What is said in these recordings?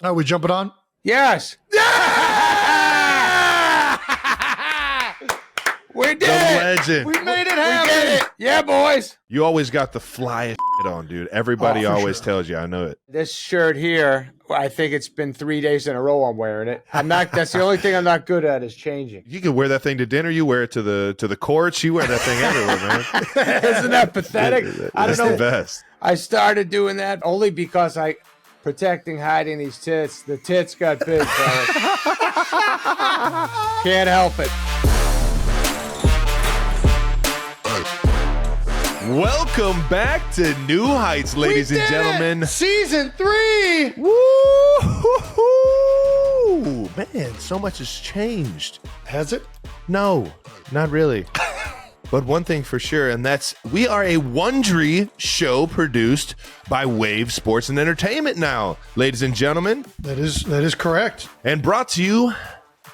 Are we jumping on? Yes. We did The it. legend. We made it happen. We did it. Yeah, boys. You always got the flyest shit on, dude. Everybody Oh, for always sure. tells you. I know it. This shirt here, I think it's been 3 days in a row I'm wearing it. That's the only thing I'm not good at is changing. You can wear that thing to dinner. You wear it to the courts. You wear that thing everywhere, man. Isn't that pathetic? I don't That's know. the best. I started doing that only because hiding these tits. The tits got big, fellas. Can't help it. Welcome back to New Heights, ladies and gentlemen. Season 3. Woo! Man, so much has changed. Has it? No, not really. But one thing for sure, and that's we are a Wondery show produced by Wave Sports and Entertainment now, ladies and gentlemen, That is correct. and brought to you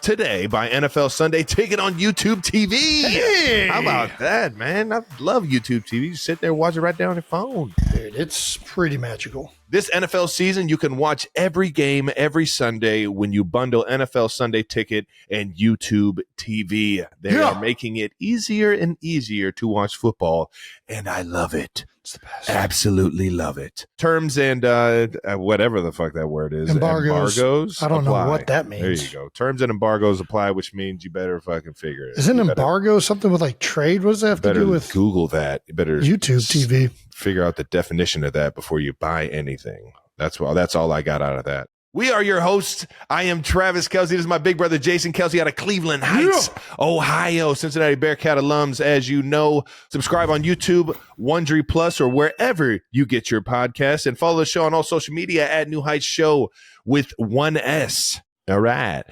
today by NFL Sunday Ticket on YouTube TV. Hey! How about that, man? I love YouTube TV. You sit there, watch it right there on your phone. Dude, it's pretty magical. This NFL season, you can watch every game every Sunday when you bundle NFL Sunday Ticket and YouTube TV. They are making it easier and easier to watch football, and I love it. It's the best. Absolutely love it. Terms and whatever the fuck that word is. Embargoes. I don't know apply. what that means. There you go. Terms and embargoes apply, which means you better fucking figure it. Isn't You better- embargo something with like trade? What does that have to better do with Google that. You better YouTube TV? figure out the definition of that before you buy anything. That's all I got out of that. We are your hosts. I am Travis Kelsey. This is my big brother, Jason Kelsey, out of Cleveland Heights, Ohio. Cincinnati Bearcat alums, as you know. Subscribe on YouTube, Wondery Plus, or wherever you get your podcasts. And follow the show on all social media at New Heights Show with one S. All right.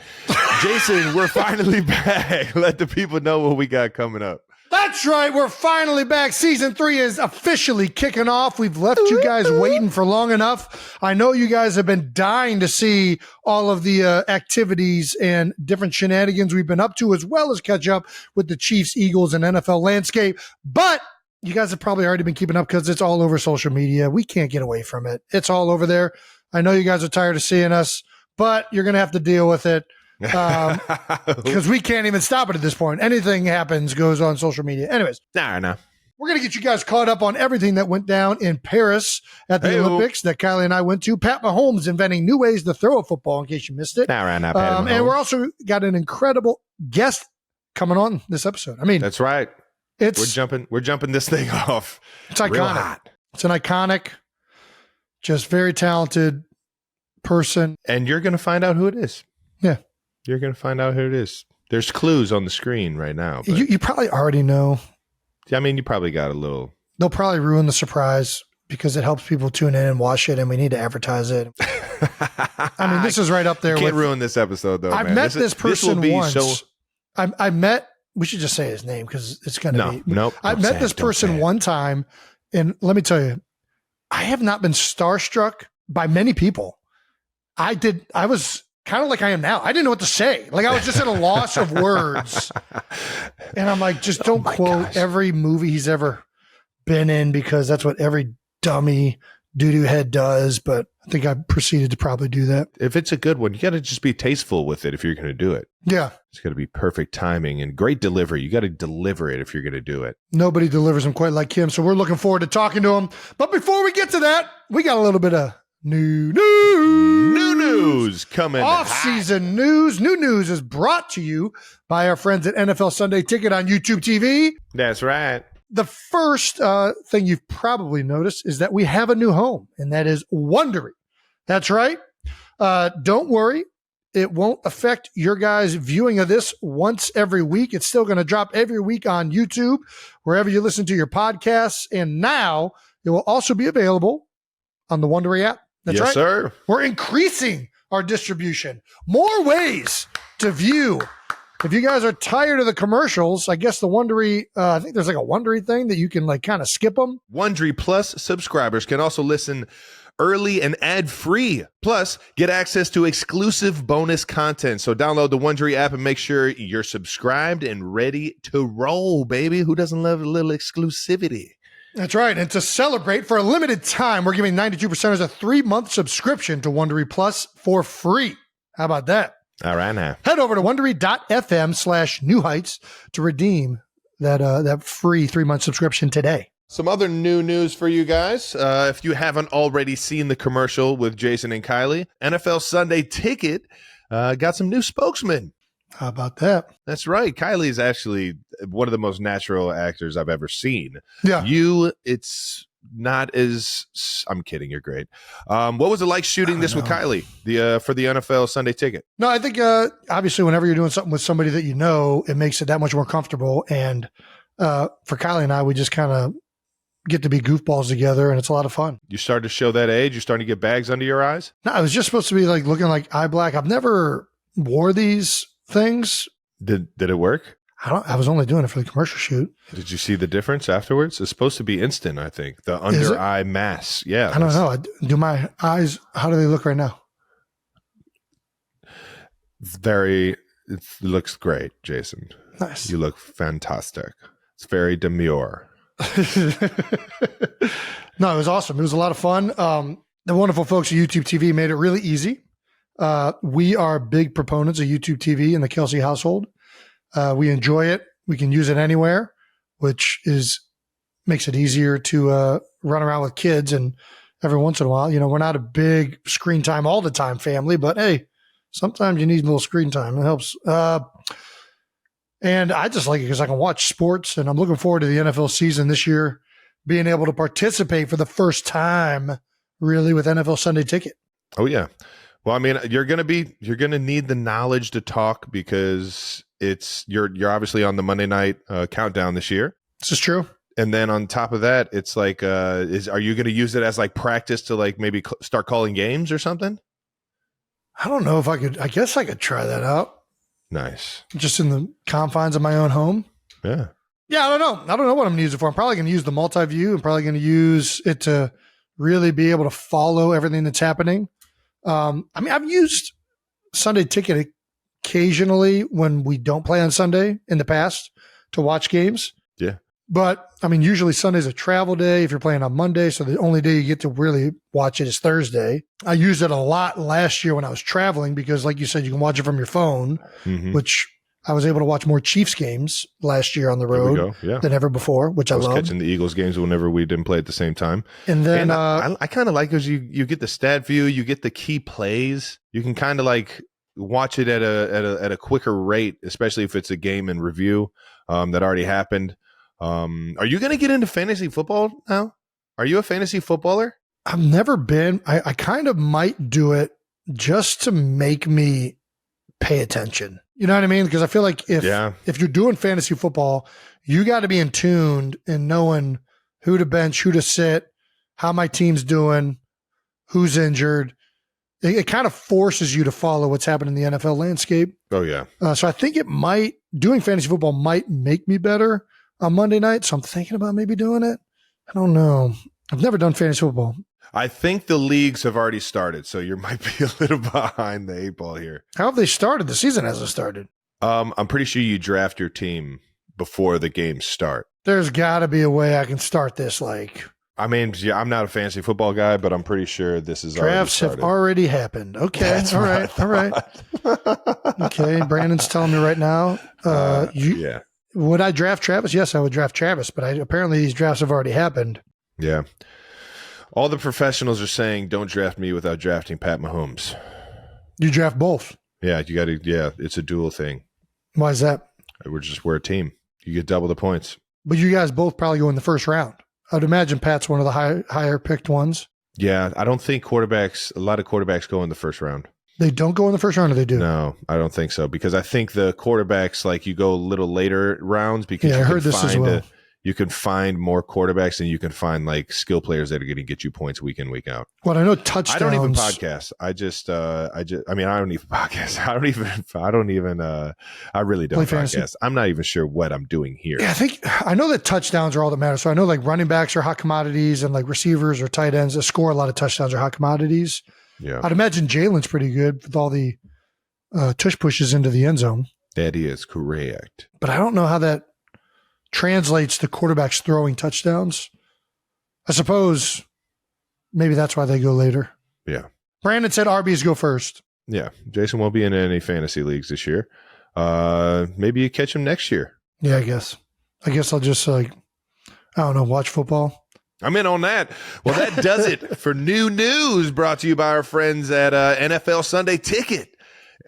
Jason, we're finally back. Let the people know what we got coming up. That's right. We're finally back. Season 3 is officially kicking off. We've left you guys waiting for long enough. I know you guys have been dying to see all of the activities and different shenanigans we've been up to, as well as catch up with the Chiefs, Eagles, and NFL landscape. But you guys have probably already been keeping up because it's all over social media. We can't get away from it. It's all over there. I know you guys are tired of seeing us, but you're going to have to deal with it. Because we can't even stop it at this point. Anything happens goes on social media. Anyways, Nah. we're going to get you guys caught up on everything that went down in Paris at the Olympics that Kylie and I went to. Pat Mahomes inventing new ways to throw a football, in case you missed it. And we're also got an incredible guest coming on this episode. I mean, That's right. We're jumping this thing off. It's Real iconic. hot. It's an iconic, just very talented person. And you're going to find out who it is. Yeah. You're going to find out who it is. There's clues on the screen right now. But, You probably already know. I mean, you probably got a little. They'll probably ruin the surprise because it helps people tune in and watch it, and we need to advertise it. I mean, this is right up there. You can't with, ruin this episode, though. I've man. met this person once. So, I met. We should just say his name because it's going to be. Nope. I met this person one time, and let me tell you, I have not been starstruck by many people. I was kind of like I am now. I didn't know what to say. Like I was just at a loss of words. And I'm like, just don't quote every movie he's ever been in because that's what every dummy doo-doo head does. But I think I proceeded to probably do that. if it's a good one, you got to just be tasteful with it if you're going to do it. Yeah. It's got to be perfect timing and great delivery. You got to deliver it if you're going to do it. Nobody delivers him quite like him. So we're looking forward to talking to him. But before we get to that, we got a little bit of new news coming. Off-season news. New news is brought to you by our friends at NFL Sunday Ticket on YouTube TV. That's right. The first thing you've probably noticed is that we have a new home, and that is Wondery. That's right. Don't worry. It won't affect your guys' viewing of this once every week. It's still going to drop every week on YouTube, wherever you listen to your podcasts. And now it will also be available on the Wondery app. That's yes, right. sir. We're increasing our distribution. More ways to view. If you guys are tired of the commercials, I guess the Wondery, I think there's like a Wondery thing that you can like kind of skip them. Wondery Plus subscribers can also listen early and ad-free. Plus, get access to exclusive bonus content. So download the Wondery app and make sure you're subscribed and ready to roll, baby. Who doesn't love a little exclusivity? That's right. And to celebrate, for a limited time, we're giving 92%ers a 3-month subscription to Wondery Plus for free. How about that? All right now. Head over to Wondery.fm/New Heights to redeem that free 3-month subscription today. Some other new news for you guys. If you haven't already seen the commercial with Jason and Kylie, NFL Sunday Ticket got some new spokesmen. How about that? That's right. Kylie is actually one of the most natural actors I've ever seen. Yeah. It's not as, I'm kidding. You're great. What was it like shooting this with Kylie for the NFL Sunday Ticket? No, I think obviously whenever you're doing something with somebody that you know, it makes it that much more comfortable. And for Kylie and I, we just kind of get to be goofballs together, and it's a lot of fun. You started to show that age? You're starting to get bags under your eyes? No, I was just supposed to be like looking like eye black. I've never wore these things. Did it work? I was only doing it for the commercial shoot. Did you see the difference afterwards? It's supposed to be instant, I think. The under eye mass. Yeah. I don't know. Do my eyes, how do they look right now? It looks great, Jason. Nice. You look fantastic. It's very demure. No, it was awesome. It was a lot of fun. The wonderful folks at YouTube TV made it really easy. We are big proponents of YouTube TV in the Kelsey household. We enjoy it. We can use it anywhere, which makes it easier to run around with kids. And every once in a while, we're not a big screen time all the time family, but hey, sometimes you need a little screen time. It helps. And I just like it because I can watch sports, and I'm looking forward to the NFL season this year, being able to participate for the first time really with NFL Sunday Ticket. Oh yeah. Well, I mean, you're going to need the knowledge to talk because you're obviously on the Monday night countdown this year. This is true. And then on top of that, it's like, are you going to use it as like practice to like maybe start calling games or something? I don't know if I could. I guess I could try that out. Nice. Just in the confines of my own home. Yeah. Yeah, I don't know. I don't know what I'm going to use it for. I'm probably going to use the multi-view. I'm probably going to use it to really be able to follow everything that's happening. I mean, I've used Sunday Ticket occasionally when we don't play on Sunday in the past to watch games. Yeah. But I mean, usually Sunday's a travel day if you're playing on Monday. So the only day you get to really watch it is Thursday. I used it a lot last year when I was traveling because, like you said, you can watch it from your phone, which I was able to watch more Chiefs games last year on the road than ever before, which I love. Catching the Eagles games whenever we didn't play at the same time. And then I kind of like because you get the stat view, you get the key plays. You can kind of like watch it at a quicker rate, especially if it's a game in review that already happened. Are you going to get into fantasy football now? Are you a fantasy footballer? I've never been. I kind of might do it just to make me pay attention. You know what I mean? Because I feel like if you're doing fantasy football, you got to be in tune and knowing who to bench, who to sit, how my team's doing, who's injured. It kind of forces you to follow what's happening in the NFL landscape. Oh, yeah. So I think doing fantasy football might make me better on Monday night. So I'm thinking about maybe doing it. I don't know. I've never done fantasy football. I think the leagues have already started, so you might be a little behind the 8-ball here. How have they started? The season hasn't started. I'm pretty sure you draft your team before the games start. There's got to be a way I can start this. I mean, yeah, I'm not a fantasy football guy, but I'm pretty sure this is drafts have already happened. Okay, That's all right. Okay, Brandon's telling me right now. Would I draft Travis? Yes, I would draft Travis, but apparently these drafts have already happened. Yeah. All the professionals are saying, don't draft me without drafting Pat Mahomes. You draft both. Yeah, you got to. Yeah, it's a dual thing. Why is that? We're a team. You get double the points. But you guys both probably go in the first round. I'd imagine Pat's one of the higher picked ones. Yeah, I don't think a lot of quarterbacks go in the first round. They don't go in the first round, or they do? No, I don't think so. Because I think the quarterbacks, like you go a little later rounds because I heard this as well. You can find more quarterbacks and you can find like skill players that are going to get you points week in, week out. Well, I know touchdowns. I don't even podcast. I don't even podcast. I really don't podcast. I'm not even sure what I'm doing here. Yeah, I know that touchdowns are all that matter. So I know like running backs are hot commodities and like receivers or tight ends that score a lot of touchdowns are hot commodities. Yeah. I'd imagine Jalen's pretty good with all the tush pushes into the end zone. That is correct. But I don't know how that translates to quarterbacks throwing touchdowns. I suppose maybe that's why they go later. Yeah. Brandon said RBs go first. Yeah. Jason won't be in any fantasy leagues this year. Maybe you catch him next year. Yeah, I guess I'll just watch football. I'm in on that. Well, that does it for new news brought to you by our friends at NFL Sunday Ticket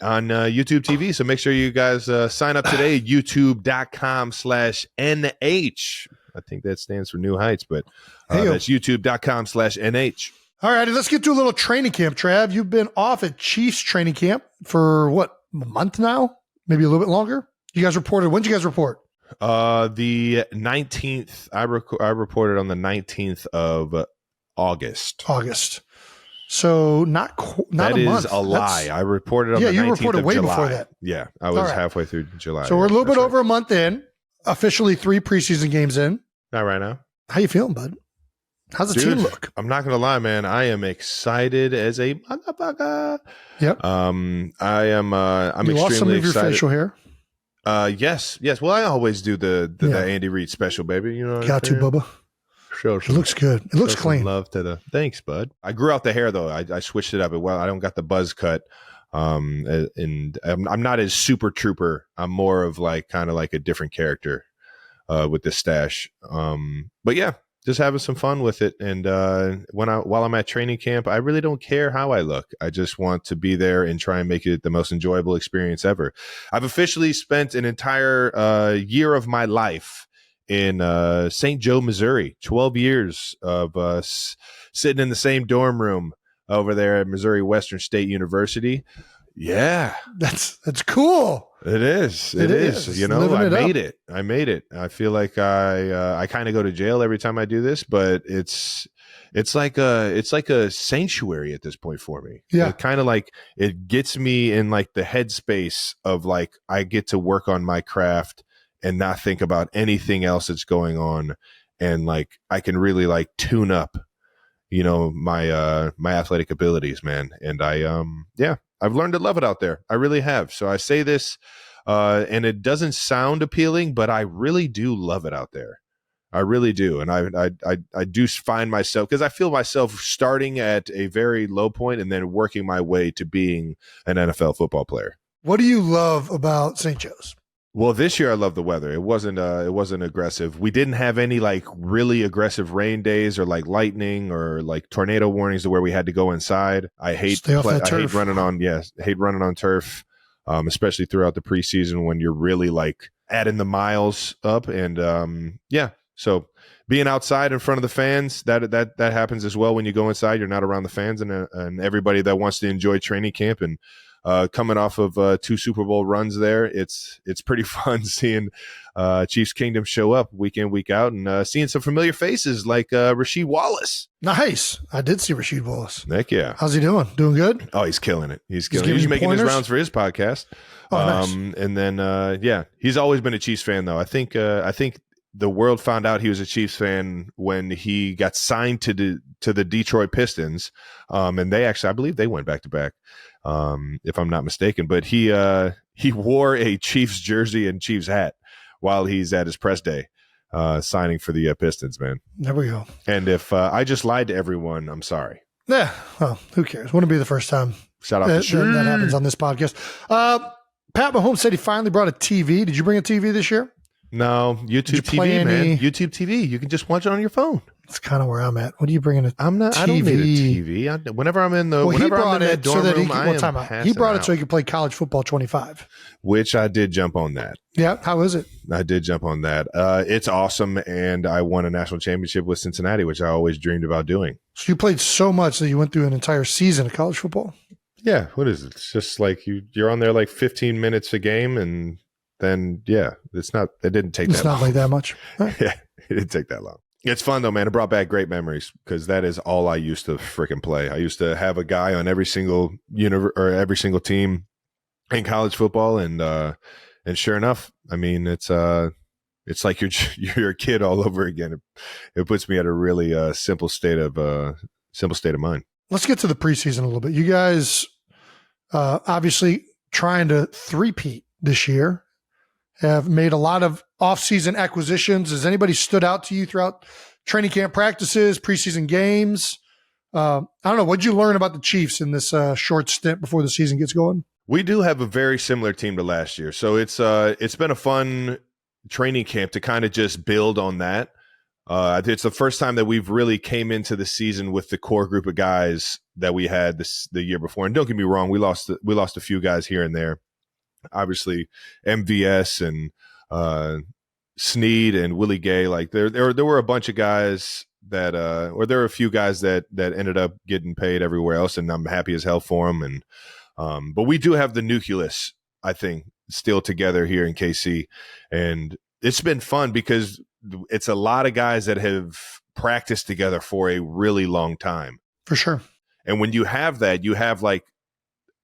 on YouTube TV. So make sure you guys sign up today, youtube.com/NH. I think that stands for New Heights, but that's youtube.com/NH. All righty, let's get to a little training camp, Trav. You've been off at Chiefs training camp for what, a month now? Maybe a little bit longer? You guys reported. When did you guys report? The 19th. I reported on the 19th of August. So not that a month. That is a lie. I reported on the 19th you reported of way July. before that. Yeah, I was halfway through July. So we're a little bit over a month in. Officially 3 preseason games in. Not right now. How you feeling, bud? How's the team look? I'm not gonna lie, man. I am excited as a motherfucker. Yep. I'm extremely lost some of your excited. facial hair. Yes. Well, I always do the Andy Reid special, baby. You know, got to, Bubba. It looks good. It looks clean. Love to the thanks, bud. I grew out the hair though. I switched it up. Well, I don't got the buzz cut. And I'm not as super trooper. I'm more of kind of like a different character with the stash. But yeah, just having some fun with it. And while I'm at training camp, I really don't care how I look. I just want to be there and try and make it the most enjoyable experience ever. I've officially spent an entire year of my life in St. Joe, Missouri. 12 years of sitting in the same dorm room over there at Missouri Western State University. Yeah. That's cool. It is. It is. You know, I made it. I feel like I kind of go to jail every time I do this, but it's like a sanctuary at this point for me. Yeah. It kind of it gets me in the headspace of I get to work on my craft and not think about anything else that's going on. And I can really tune up, my athletic abilities, man. And I've learned to love it out there. I really have. So I say this, and it doesn't sound appealing, but I really do love it out there. I really do. And I do find myself, because I feel myself starting at a very low point and then working my way to being an NFL football player. What do you love about St. Joe's? Well, this year I love the weather. It wasn't aggressive. We didn't have any really aggressive rain days or lightning or tornado warnings to where we had to go inside. I hate running on turf, especially throughout the preseason when you're really adding the miles up. And so being outside in front of the fans, that happens as well when you go inside. You're not around the fans and everybody that wants to enjoy training camp. And coming off of 2 Super Bowl runs there, it's pretty fun seeing Chiefs Kingdom show up week in, week out, and seeing some familiar faces like Rasheed Wallace. Nice. I did see Rasheed Wallace. Heck yeah. How's he doing? Doing good? Oh, he's killing it. He's making his rounds for his podcast. Oh, nice. And then, he's always been a Chiefs fan, though. I think the world found out he was a Chiefs fan when he got signed to the Detroit Pistons. And they actually, I believe they went back to back. If I'm not mistaken, but he wore a Chiefs jersey and Chiefs hat while he's at his press day, signing for the Pistons, man. There we go. And if I just lied to everyone, I'm sorry. Yeah. Well, who cares? Wouldn't be the first time Shout out to that happens on this podcast. Pat Mahomes said he finally brought a TV. Did you bring a TV this year? No, YouTube TV, man. YouTube TV. You can just watch it on your phone. That's kind of where I'm at. What are you bringing? I don't need a TV. Whenever I'm in the he brought it dorm so that room, he brought it so he could play college football 25. Which I did jump on that. Yeah, how is it? I did jump on that. It's awesome, and I won a national championship with Cincinnati, which I always dreamed about doing. So you played so much that you went through an entire season of college football? Yeah, what is it? It's just you're on there 15 minutes a game, and then it didn't take that long. It's not that much. Right. Yeah, it didn't take that long. It's fun though, man. It brought back great memories because that is all I used to freaking play. I used to have a guy on every single every single team in college football, and sure enough, I mean it's like you're a kid all over again. It puts me at a really simple state of mind. Let's get to the preseason a little bit. You guys obviously trying to three-peat this year. Have made a lot of off-season acquisitions. Has anybody stood out to you throughout training camp practices, preseason games. I don't know. What'd you learn about the Chiefs in this short stint before the season gets going? We do have a very similar team to last year. So it's been a fun training camp to kind of just build on that. It's the first time that we've really came into the season with the core group of guys that we had the year before. And don't get me wrong, we lost a few guys here and there. Obviously, MVS and Snead and Willie Gay. Like there were a bunch of guys that or there were a few guys that ended up getting paid everywhere else, and I'm happy as hell for them. And but we do have the nucleus, I think, still together here in KC, and it's been fun because it's a lot of guys that have practiced together for a really long time. For sure. And when you have that, you have like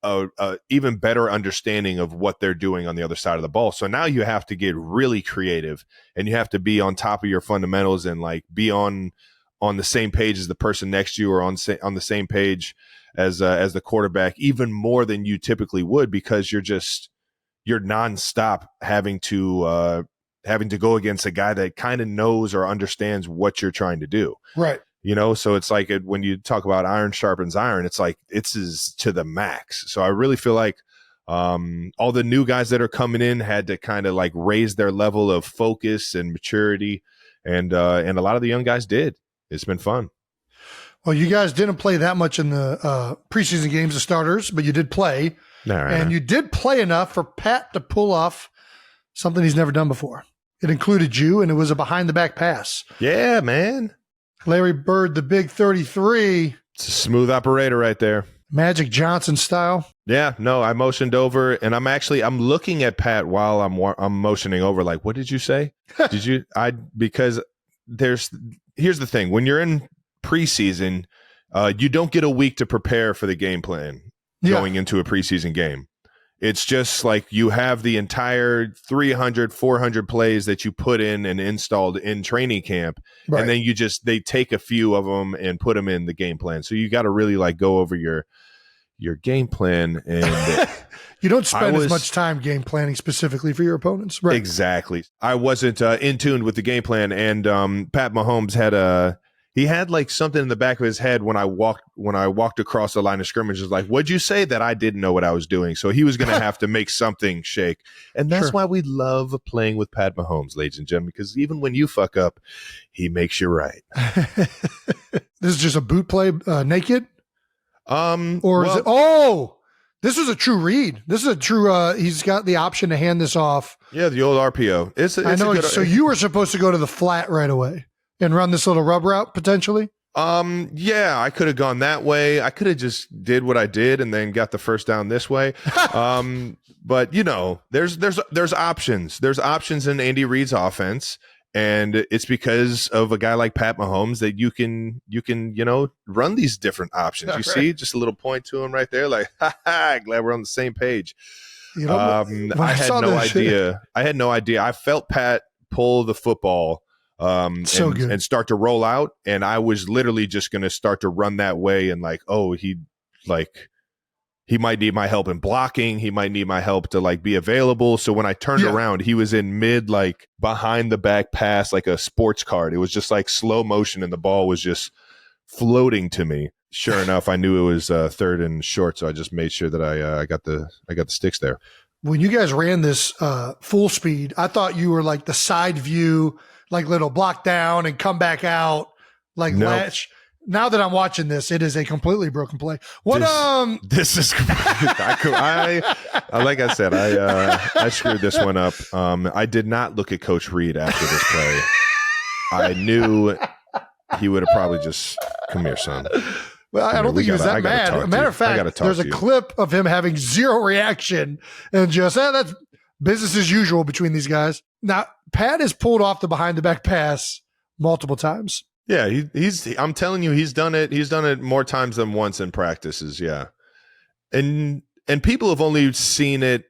a even better understanding of what they're doing on the other side of the ball. So now you have to get really creative, and you have to be on top of your fundamentals and like be on the same page as the person next to you, or on the same page as the quarterback, even more than you typically would, because you're nonstop having to go against a guy that kind of knows or understands what you're trying to do. Right. You know, so it's like when you talk about iron sharpens iron, it's like it's to the max. So I really feel like all the new guys that are coming in had to kind of like raise their level of focus and maturity, and a lot of the young guys did. It's been fun. Well, you guys didn't play that much in the preseason games as starters, but you did play. And you did play enough for Pat to pull off something he's never done before. It included you, and it was a behind-the-back pass. Yeah, man. Larry Bird, the big 33. It's a smooth operator right there. Magic Johnson style. Yeah, no, I motioned over, and I'm looking at Pat while I'm motioning over. Like, what did you say? Because here's the thing: when you're in preseason, you don't get a week to prepare for the game plan going into a preseason game. It's just like you have the entire 300, 400 plays that you put in and installed in training camp. Right. And then they take a few of them and put them in the game plan. So you got to really like go over your game plan. And you don't spend as much time game planning specifically for your opponents. Right. Exactly. I wasn't in tune with the game plan. And Pat Mahomes he had like something in the back of his head when I walked across the line of scrimmage. It was like, what'd you say? That I didn't know what I was doing. So he was going to have to make something shake. And that's why we love playing with Pat Mahomes, ladies and gentlemen, because even when you fuck up, he makes you right. This is just a boot play naked? Or is it? Oh, this was a true read. This is a true, he's got the option to hand this off. Yeah, the old RPO. I know. So you were supposed to go to the flat right away and run this little rub route potentially? Yeah, I could have gone that way. I could have just did what I did and then got the first down this way. But you know, there's options. There's options in Andy Reid's offense, and it's because of a guy like Pat Mahomes that you can run these different options. You see, just a little point to him right there, like, glad we're on the same page. You know, I had no idea. I had no idea. I felt Pat pull the football. And start to roll out, and I was literally just going to start to run that way, and like, oh, he might need my help in blocking. He might need my help to like be available. So when I turned around, he was in mid, like behind the back pass, like a sports card. It was just like slow motion, and the ball was just floating to me. Sure enough, I knew it was third and short, so I just made sure that I got the sticks there. When you guys ran this full speed, I thought you were like the side view, like little block down and come back out, like latch. Now that I'm watching this, it is a completely broken play. This is I like I said, I screwed this one up. I did not look at Coach Reid after this play. I knew he would have probably just come here, son. Well, I don't think he was that mad. As a matter of fact, there's a clip of him having zero reaction and just, that's business as usual between these guys. Now, Pat has pulled off the behind the back pass multiple times. Yeah, I'm telling you, he's done it. He's done it more times than once in practices. Yeah. And people have only seen it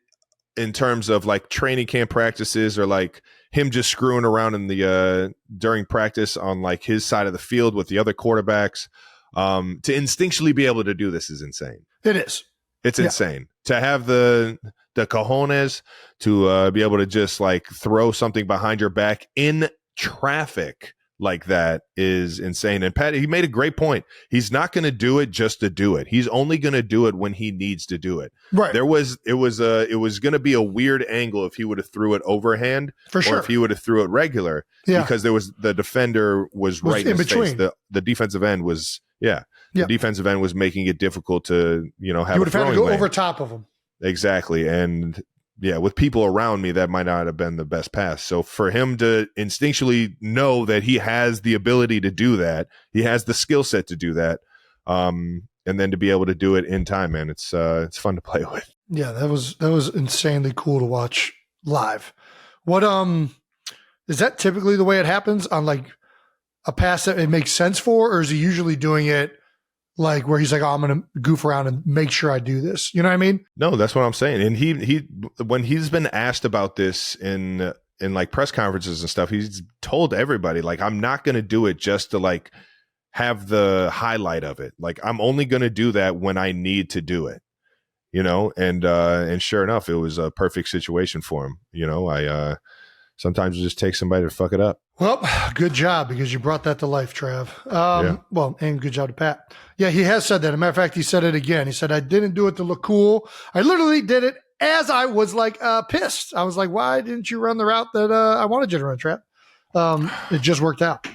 in terms of like training camp practices, or like him just screwing around in the during practice on like his side of the field with the other quarterbacks. To instinctually be able to do this is insane. It is. It's insane to have the cojones to be able to just like throw something behind your back in traffic, like that is insane. And Pat, he made a great point. He's not going to do it just to do it. He's only going to do it when he needs to do it. Right. It was going to be a weird angle if he would have threw it overhand, For sure. or if he would have threw it regular, because the defender was right in his between. face. The defensive end was the defensive end was making it difficult to have You would a have had to throwing go lane. over top of him. Exactly. And with people around me, that might not have been the best pass. So for him to instinctually know that he has the ability to do that, he has the skill set to do that, and then to be able to do it in time, man, it's fun to play with. Yeah, that was insanely cool to watch live. What is that typically the way it happens on like a pass that it makes sense for, or is he usually doing it like where he's like, oh, I'm going to goof around and make sure I do this? You know what I mean? No, that's what I'm saying. And he when he's been asked about this in like press conferences and stuff, he's told everybody, like, I'm not going to do it just to like have the highlight of it. Like, I'm only going to do that when I need to do it, and sure enough, it was a perfect situation for him. I sometimes it just takes somebody to fuck it up. Well, good job, because you brought that to life, Trav. Well, and good job to Pat. Yeah, he has said that. As a matter of fact, he said it again. He said, I didn't do it to look cool. I literally did it as I was like pissed. I was like, why didn't you run the route that I wanted you to run, Trav? It just worked out.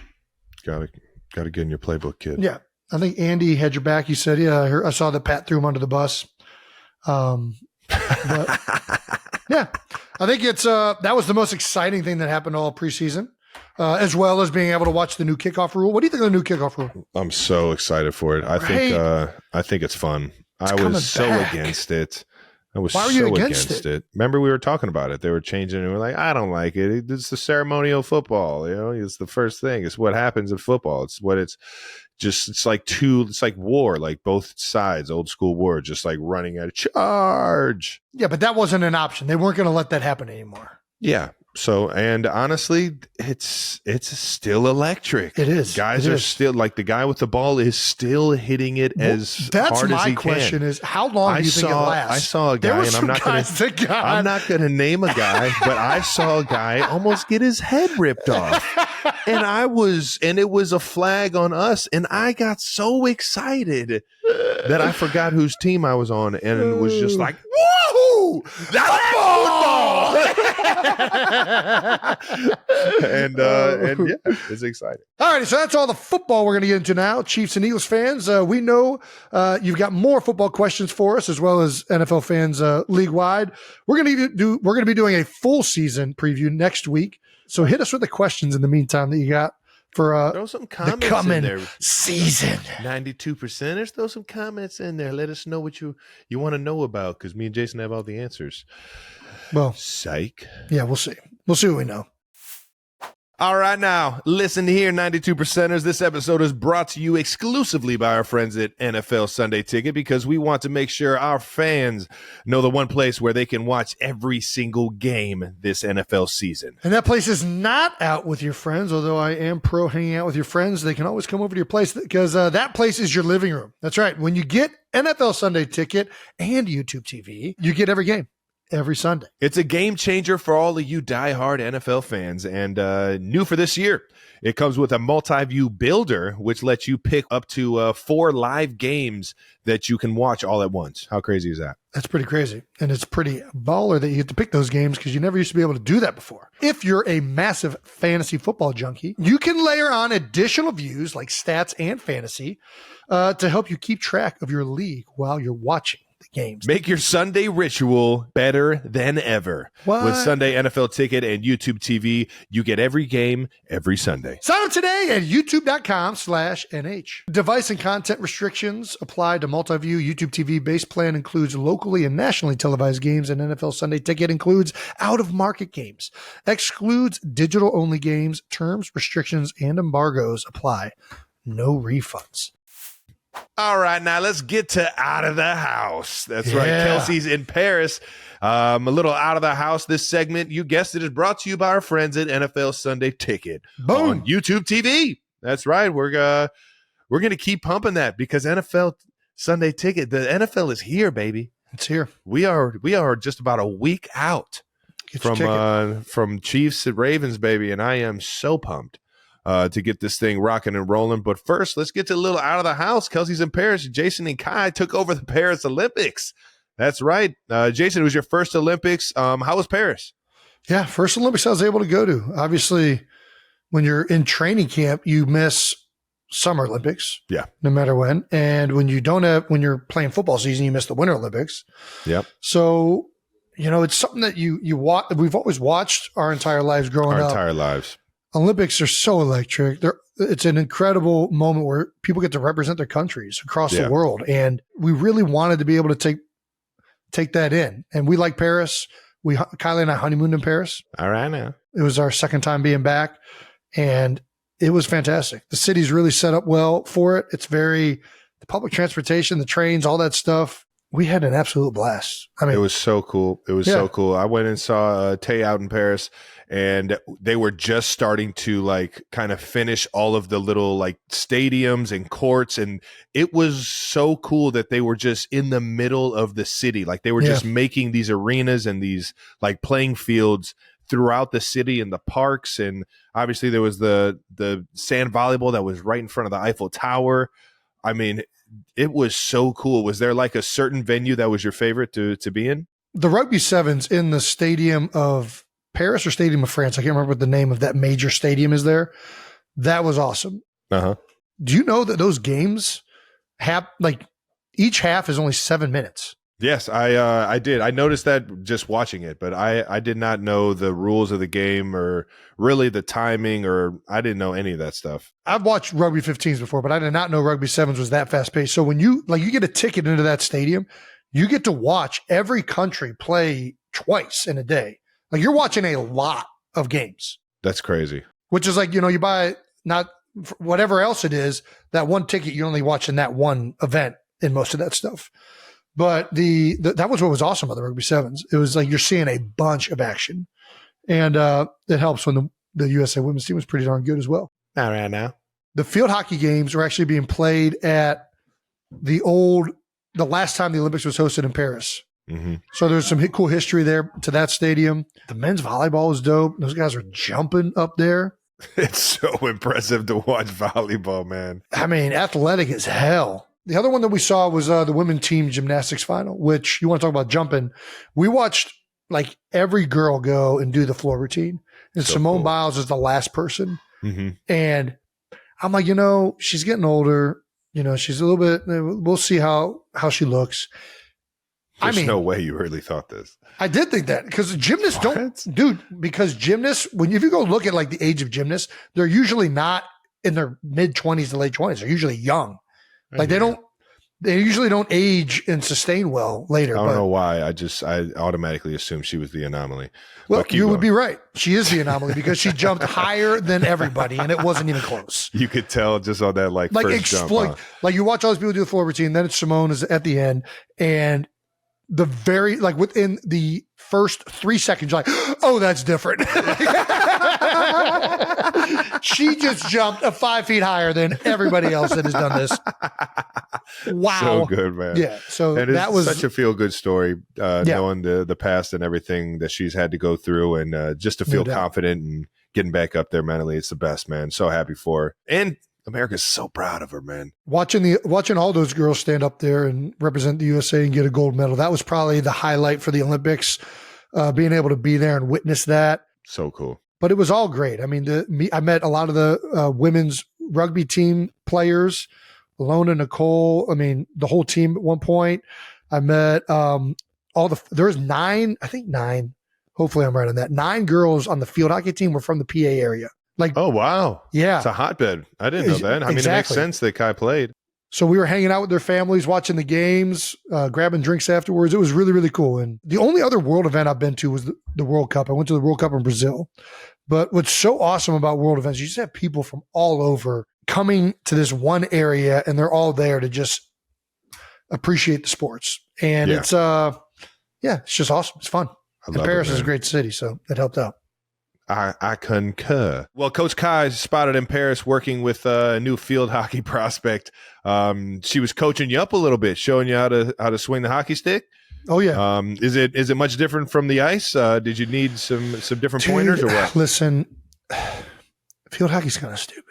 Got to get in your playbook, kid. Yeah. I think Andy had your back. He said, yeah, I saw that Pat threw him under the bus. But yeah, I think it's that was the most exciting thing that happened all preseason, as well as being able to watch the new kickoff rule. What do you think of the new kickoff rule? I'm so excited for it. I think it's fun. I was so against it. Why were you against it? Remember, we were talking about it. They were changing it. We're like, I don't like it. It's the ceremonial football. It's the first thing. It's what happens in football. It's like war, like both sides, old school war, just like running at a charge. Yeah, but that wasn't an option. They weren't going to let that happen anymore. Yeah. So, and honestly, it's still electric. It is. Guys are still, like, the guy with the ball is still hitting it as hard as he can. That's my question is, how long do you think it lasts? I saw a guy, and I'm not going to name a guy, but I saw a guy almost get his head ripped off. And it was a flag on us, and I got so excited that I forgot whose team I was on, and it was just like, whoa, that's football! and yeah, it's exciting. All right, so that's all the football we're going to get into now. Chiefs and Eagles fans, we know you've got more football questions for us, as well as NFL fans league wide. We're going to be doing a full season preview next week. So hit us with the questions in the meantime that you got for throw some comments the coming in there. Season. 92%ers, throw some comments in there. Let us know what you want to know about, because me and Jason have all the answers. Well, psych. Yeah, we'll see. We'll see what we know. All right, now, listen here, 92%ers. This episode is brought to you exclusively by our friends at NFL Sunday Ticket, because we want to make sure our fans know the one place where they can watch every single game this NFL season. And that place is not out with your friends, although I am pro hanging out with your friends. They can always come over to your place, because that place is your living room. That's right. When you get NFL Sunday Ticket and YouTube TV, you get every game. Every Sunday. It's a game changer for all of you diehard NFL fans, and new for this year, it comes with a multi-view builder, which lets you pick up to 4 live games that you can watch all at once. How crazy is that? That's pretty crazy. And it's pretty baller that you get to pick those games, because you never used to be able to do that before. If you're a massive fantasy football junkie, you can layer on additional views like stats and fantasy to help you keep track of your league while you're watching the games. Make your Sunday ritual better than ever. What? With Sunday NFL Ticket and YouTube TV, you get every game every Sunday. Sign up today at youtube.com/NH. Device and content restrictions apply to multi-view. YouTube TV base plan includes locally and nationally televised games, and NFL Sunday Ticket includes out-of-market games. Excludes digital-only games. Terms, restrictions, and embargoes apply. No refunds. All right, now let's get to out of the house. That's right. Kelsey's in Paris. A little out of the house. This segment, you guessed it, is brought to you by our friends at NFL Sunday Ticket. Boom. On YouTube TV. That's right. We're going to keep pumping that, because NFL Sunday Ticket, the NFL is here, baby. It's here. We are just about a week out from Chiefs and Ravens, baby, and I am so pumped. to get this thing rocking and rolling. But first, let's get to a little out of the house. Kelsey's in Paris. Jason and Kai took over the Paris Olympics. That's right. Jason, it was your first Olympics. How was Paris? Yeah, first Olympics I was able to go to. Obviously, when you're in training camp, you miss Summer Olympics. Yeah. No matter when. And when when you're playing football season, you miss the Winter Olympics. Yep. So, it's something that you watch. We've always watched our entire lives growing up. Our entire lives. Olympics are so electric. It's an incredible moment where people get to represent their countries across the world. And we really wanted to be able to take that in. And we like Paris. Kylie and I honeymooned in Paris. All right now. It was our second time being back, and it was fantastic. The city's really set up well for it. It's the public transportation, the trains, all that stuff. We had an absolute blast. I mean, it was so cool. It was so cool. I went and saw Tay out in Paris, and they were just starting to kind of finish all of the little stadiums and courts. And it was so cool that they were just in the middle of the city. They were just making these arenas and these playing fields throughout the city and the parks. And obviously there was the sand volleyball that was right in front of the Eiffel Tower. I mean, it was so cool. Was there a certain venue that was your favorite to be in? The Rugby Sevens in the Stadium of Paris or Stadium of France. I can't remember what the name of that major stadium is there. That was awesome. Uh-huh. Do you know that those games have each half is only 7 minutes? Yes, I did. I noticed that just watching it, but I did not know the rules of the game or really the timing, or I didn't know any of that stuff. I've watched Rugby 15s before, but I did not know Rugby 7s was that fast paced. So when you get a ticket into that stadium, you get to watch every country play twice in a day. You're watching a lot of games. That's crazy. Which is you buy not whatever else it is, that one ticket, you're only watching that one event in most of that stuff. But that was what was awesome about the Rugby Sevens. It was you're seeing a bunch of action, and it helps when the USA women's team was pretty darn good as well. All right now. The field hockey games were actually being played at the last time the Olympics was hosted in Paris. Mm-hmm. So there's some cool history there to that stadium. The men's volleyball was dope. Those guys are jumping up there. It's so impressive to watch volleyball, man. I mean, athletic as hell. The other one that we saw was the women team gymnastics final, which you want to talk about jumping. We watched every girl go and do the floor routine. And so Simone cool. Biles is the last person. Mm-hmm. And I'm she's getting older. She's a little bit, we'll see how she looks. There's no way you really thought this. I did think that because gymnasts because gymnasts, if you go look at the age of gymnasts, they're usually not in their mid 20s to late 20s. They're usually young. They usually don't age and sustain well later. I don't know why. I automatically assumed she was the anomaly. Well, you would be right. She is the anomaly because she jumped higher than everybody, and it wasn't even close. You could tell just on that first jump. Huh? You watch all these people do the floor routine, then it's Simone is at the end, and the very within the first 3 seconds, you're oh, that's different. She just jumped 5 feet higher than everybody else that has done this. Wow. So good, man. Yeah. So that was such a feel good story, knowing the past and everything that she's had to go through, and just to feel confident and getting back up there mentally. It's the best, man. So happy for her. And America's so proud of her, man. Watching all those girls stand up there and represent the USA and get a gold medal. That was probably the highlight for the Olympics, being able to be there and witness that. So cool. But it was all great. I mean, I met a lot of the women's rugby team players, Alona, Nicole. I mean, the whole team at one point. I met there's nine. Hopefully I'm right on that. 9 girls on the field hockey team were from the PA area. Oh, wow. Yeah. It's a hotbed. I didn't know that. I mean, it makes sense that Kai played. So we were hanging out with their families, watching the games, grabbing drinks afterwards. It was really, really cool. And the only other world event I've been to was the World Cup. I went to the World Cup in Brazil. But what's so awesome about world events, you just have people from all over coming to this one area, and they're all there to just appreciate the sports. And it's just awesome. It's fun. And Paris is a great city, so it helped out. I concur. Well, Coach Kai is spotted in Paris working with a new field hockey prospect. She was coaching you up a little bit, showing you how to swing the hockey stick. Oh yeah. Is it much different from the ice? Did you need some different pointers or what? Listen, Field hockey's kind of stupid.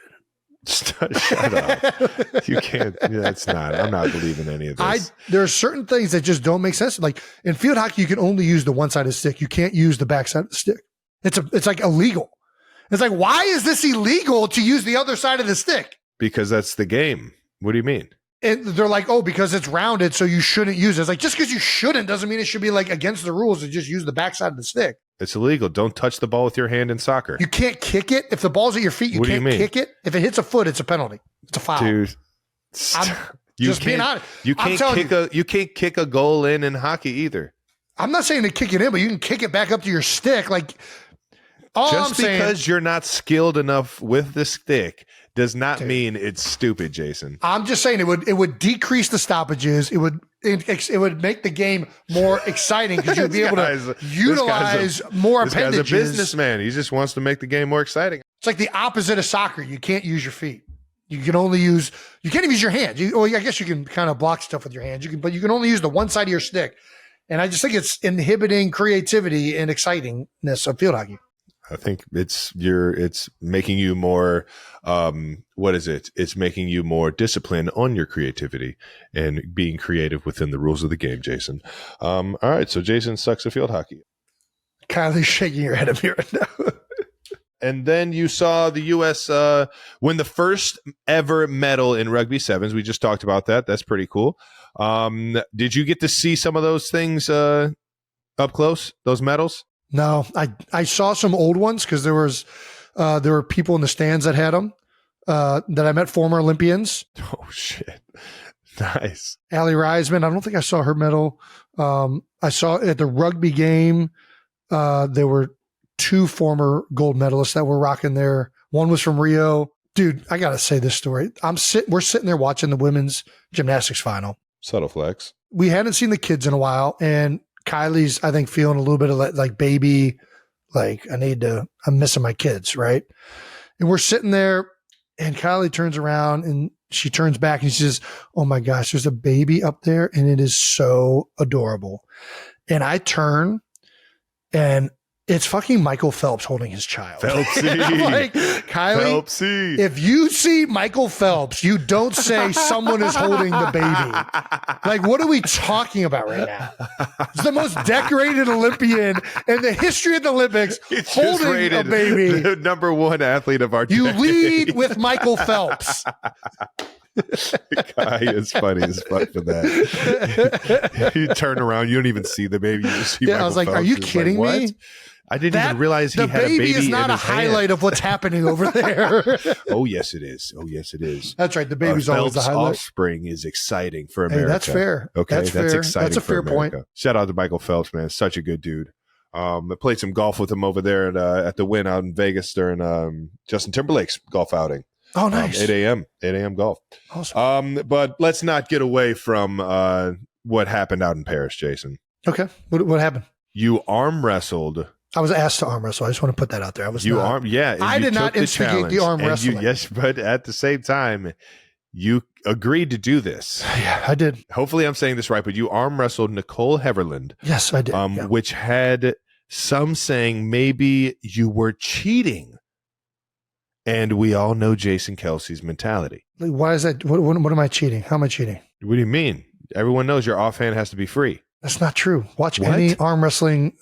Shut up. You can't. Yeah, it's not. I'm not believing any of this. There are certain things that just don't make sense. Like in field hockey, you can only use the one side of the stick. You can't use the back side of the stick. It's like illegal. It's like, why is this illegal to use the other side of the stick? Because that's the game. What do you mean? And they're like, oh, because it's rounded, so you shouldn't use it. It's like, just because you shouldn't doesn't mean it should be like against the rules to just use the back side of the stick. It's illegal. Don't touch the ball with your hand in soccer. You can't kick it. If the ball's at your feet, you What do you can't mean? kick it. If it hits a foot, it's a penalty. It's a foul. Dude, Just being honest. You can't kick a goal in hockey either. I'm not saying to kick it in, but you can kick it back up to your stick. Like, all I'm Just saying, because you're not skilled enough with the stick does not mean it's stupid, Jason. I'm just saying it would decrease the stoppages. It would make the game more exciting because you'd be able to utilize more appendages. This guy's a businessman. He just wants to make the game more exciting. It's like the opposite of soccer. You can't use your feet. You can't even use your hands. I guess you can kind of block stuff with your hands. But you can only use the one side of your stick. And I just think it's inhibiting creativity and excitingness of field hockey. I think it's making you more, what is it? It's making you more disciplined on your creativity and being creative within the rules of the game, Jason. All right. So Jason sucks at field hockey. Kylie's shaking your head at me right now. And then you saw the U.S. Win the first ever medal in rugby sevens. We just talked about that. That's pretty cool. Did you get to see some of those things up close, those medals? No, I saw some old ones because there were people in the stands that had them that I met, former Olympians. Oh, shit. Nice. Allie Reisman, I don't think I saw her medal. I saw at the rugby game, there were 2 former gold medalists that were rocking there. One was from Rio. Dude, I got to say this story. We're sitting there watching the women's gymnastics final. Subtle flex. We hadn't seen the kids in a while, and Kylie's, I think, feeling a little bit of like baby, like I'm missing my kids, right? And we're sitting there, and Kylie turns around and she turns back and she says, "Oh my gosh, there's a baby up there, and it is so adorable." And I turn, and it's fucking Michael Phelps holding his child. Phelpsy. I'm like, Kylie, Phelpsy. if you see Michael Phelps, you don't say someone is holding the baby. Like, what are we talking about right now? It's the most decorated Olympian in the history of the Olympics holding a baby. The number 1 athlete of our You decade. lead with Michael Phelps. Guy is funny as fuck for that. You turn around, you don't even see the baby. You just see Yeah, I was like, Michael are you Phelps. kidding What? me? I didn't even realize he the had a baby is not in a his highlight hand. of what's happening over there. Oh, yes, it is. Oh, yes, it is. That's right. The baby's always the Phelps' highlight. offspring is exciting for Hey, America. that's fair. Okay, That's fair. exciting. That's a for fair America. point. Shout out to Michael Phelps, man. Such a good dude. I played some golf with him over there at the Wynn out in Vegas during Justin Timberlake's golf outing. Oh, nice. 8 a.m. golf. Awesome. But let's not get away from what happened out in Paris, Jason. Okay. What happened? You arm wrestled. I was asked to arm wrestle. I just want to put that out there. I was not. And I did not took instigate challenge, the arm and wrestling. Yes, but at the same time, you agreed to do this. Yeah, I did. Hopefully, I'm saying this right, but you arm wrestled Nicole Heverland. Yes, I did. Yeah. Which had some saying maybe you were cheating. And we all know Jason Kelsey's mentality. Like, why is that? What am I cheating? How am I cheating? What do you mean? Everyone knows your offhand has to be free. That's not true. Watch What? any arm wrestling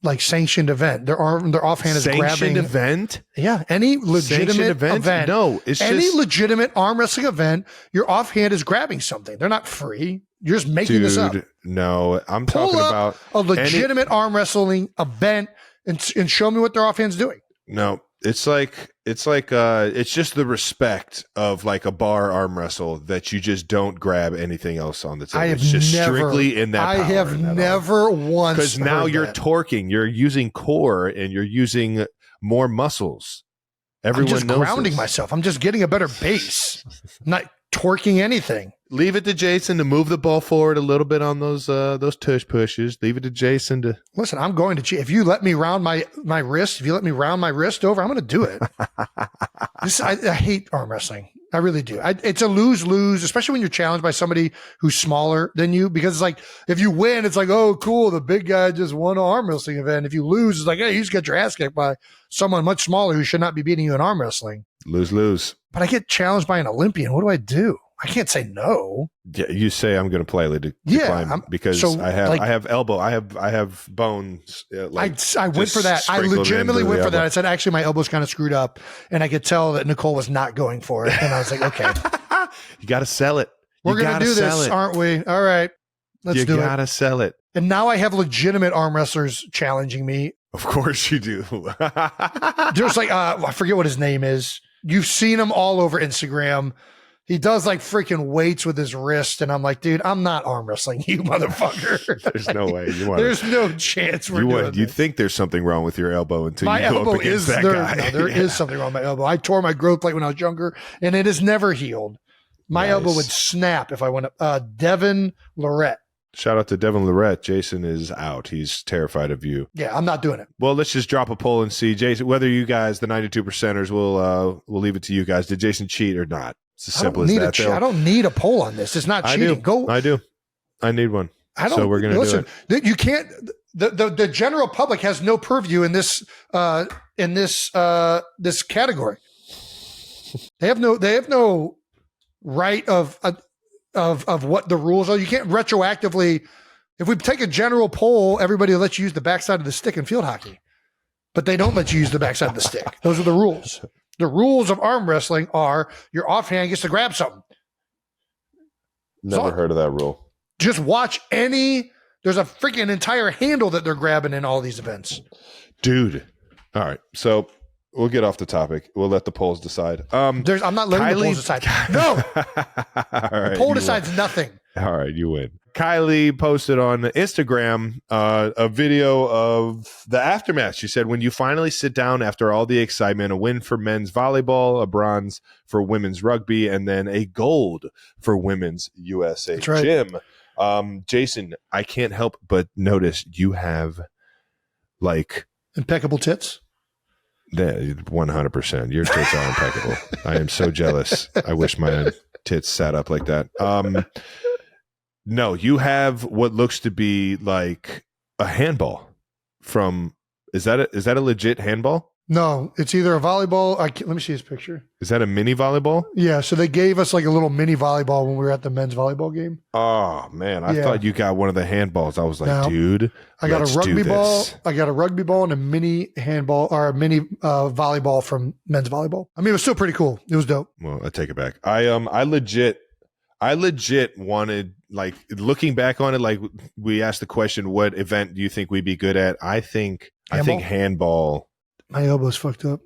like sanctioned event. Their offhand is Sanctioned grabbing. event? Yeah, any legitimate Sanctioned event? No, it's any just legitimate arm wrestling event. Your offhand is grabbing something. They're not free. You're just making this up. No, I'm Pull talking up about a legitimate arm wrestling event and show me what their offhand's doing. No, it's just the respect of like a bar arm wrestle that you just don't grab anything else on the table. It's just strictly in that. I have never once, because now heard you're that. torquing, you're using core, and you're using more muscles. Everyone I'm just knows grounding this. myself. I'm just getting a better base. I'm not torquing anything. Leave it to Jason to move the ball forward a little bit on those tush pushes. Leave it to Jason to. Listen, I'm going to cheat. If you let me round my wrist, if you let me round my wrist over, I'm going to do it. I hate arm wrestling. I really do. It's a lose-lose, especially when you're challenged by somebody who's smaller than you, because it's like, if you win, it's like, oh, cool, the big guy just won an arm wrestling event. If you lose, it's like, hey, you just got your ass kicked by someone much smaller who should not be beating you in arm wrestling. Lose. But I get challenged by an Olympian. What do? I can't say no. Yeah, you say I'm going to politely decline because so, I have elbow. I have bones. I went for that. I legitimately went for that. I said, actually, my elbow's kind of screwed up, and I could tell that Nicole was not going for it. And I was like, okay, you got to sell it. We're going to do this, aren't we? All right, let's do it. You got to sell it. And now I have legitimate arm wrestlers challenging me. Of course you do. There's like, I forget what his name is. You've seen him all over Instagram. He does like freaking weights with his wrist. And I'm like, dude, I'm not arm wrestling you, motherfucker. There's no way. There's no chance we're doing this. You think there's something wrong with your elbow until my you go elbow up against that guy. No, there is something wrong with my elbow. I tore my growth plate when I was younger, and it has never healed. My elbow would snap if I went up. Devin Lorette. Shout out to Devin Lorette. Jason is out. He's terrified of you. Yeah, I'm not doing it. Well, let's just drop a poll and see, Jason, whether you guys, the 92%ers, we'll leave it to you guys. Did Jason cheat or not? It's as simple as that. I don't need a poll on this. It's not cheating. I do. I need one. So we're going to do it. You can't. The general public has no purview in this this category. They have no right of what the rules are. You can't retroactively. If we take a general poll, everybody will let you use the backside of the stick in field hockey, but they don't let you use the backside of the stick. Those are the rules. The rules of arm wrestling are your offhand gets to grab something. Never heard of that rule. Just watch there's a freaking entire handle that they're grabbing in all these events. Dude. All right. So we'll get off the topic. We'll let the polls decide. I'm not letting the polls decide. No. All right, the poll decides nothing. All right. You win. Kylie posted on Instagram a video of the aftermath. She said, when you finally sit down after all the excitement, a win for men's volleyball, a bronze for women's rugby, and then a gold for women's USA gym. Jason, I can't help but notice you have like impeccable tits. 100%. Your tits are impeccable. I am so jealous. I wish my tits sat up like that. No, you have what looks to be like a handball from, is that a legit handball? No, it's either a volleyball. Let me see his picture. Is that a mini volleyball? Yeah. So they gave us like a little mini volleyball when we were at the men's volleyball game. Oh man. I thought you got one of the handballs. I was like, dude, I got a rugby ball. I got a rugby ball and a mini handball or a mini volleyball from men's volleyball. I mean, it was still pretty cool. It was dope. Well, I take it back. I legit wanted, like, looking back on it, like we asked the question, what event do you think we'd be good at? I think handball. My elbow's fucked up.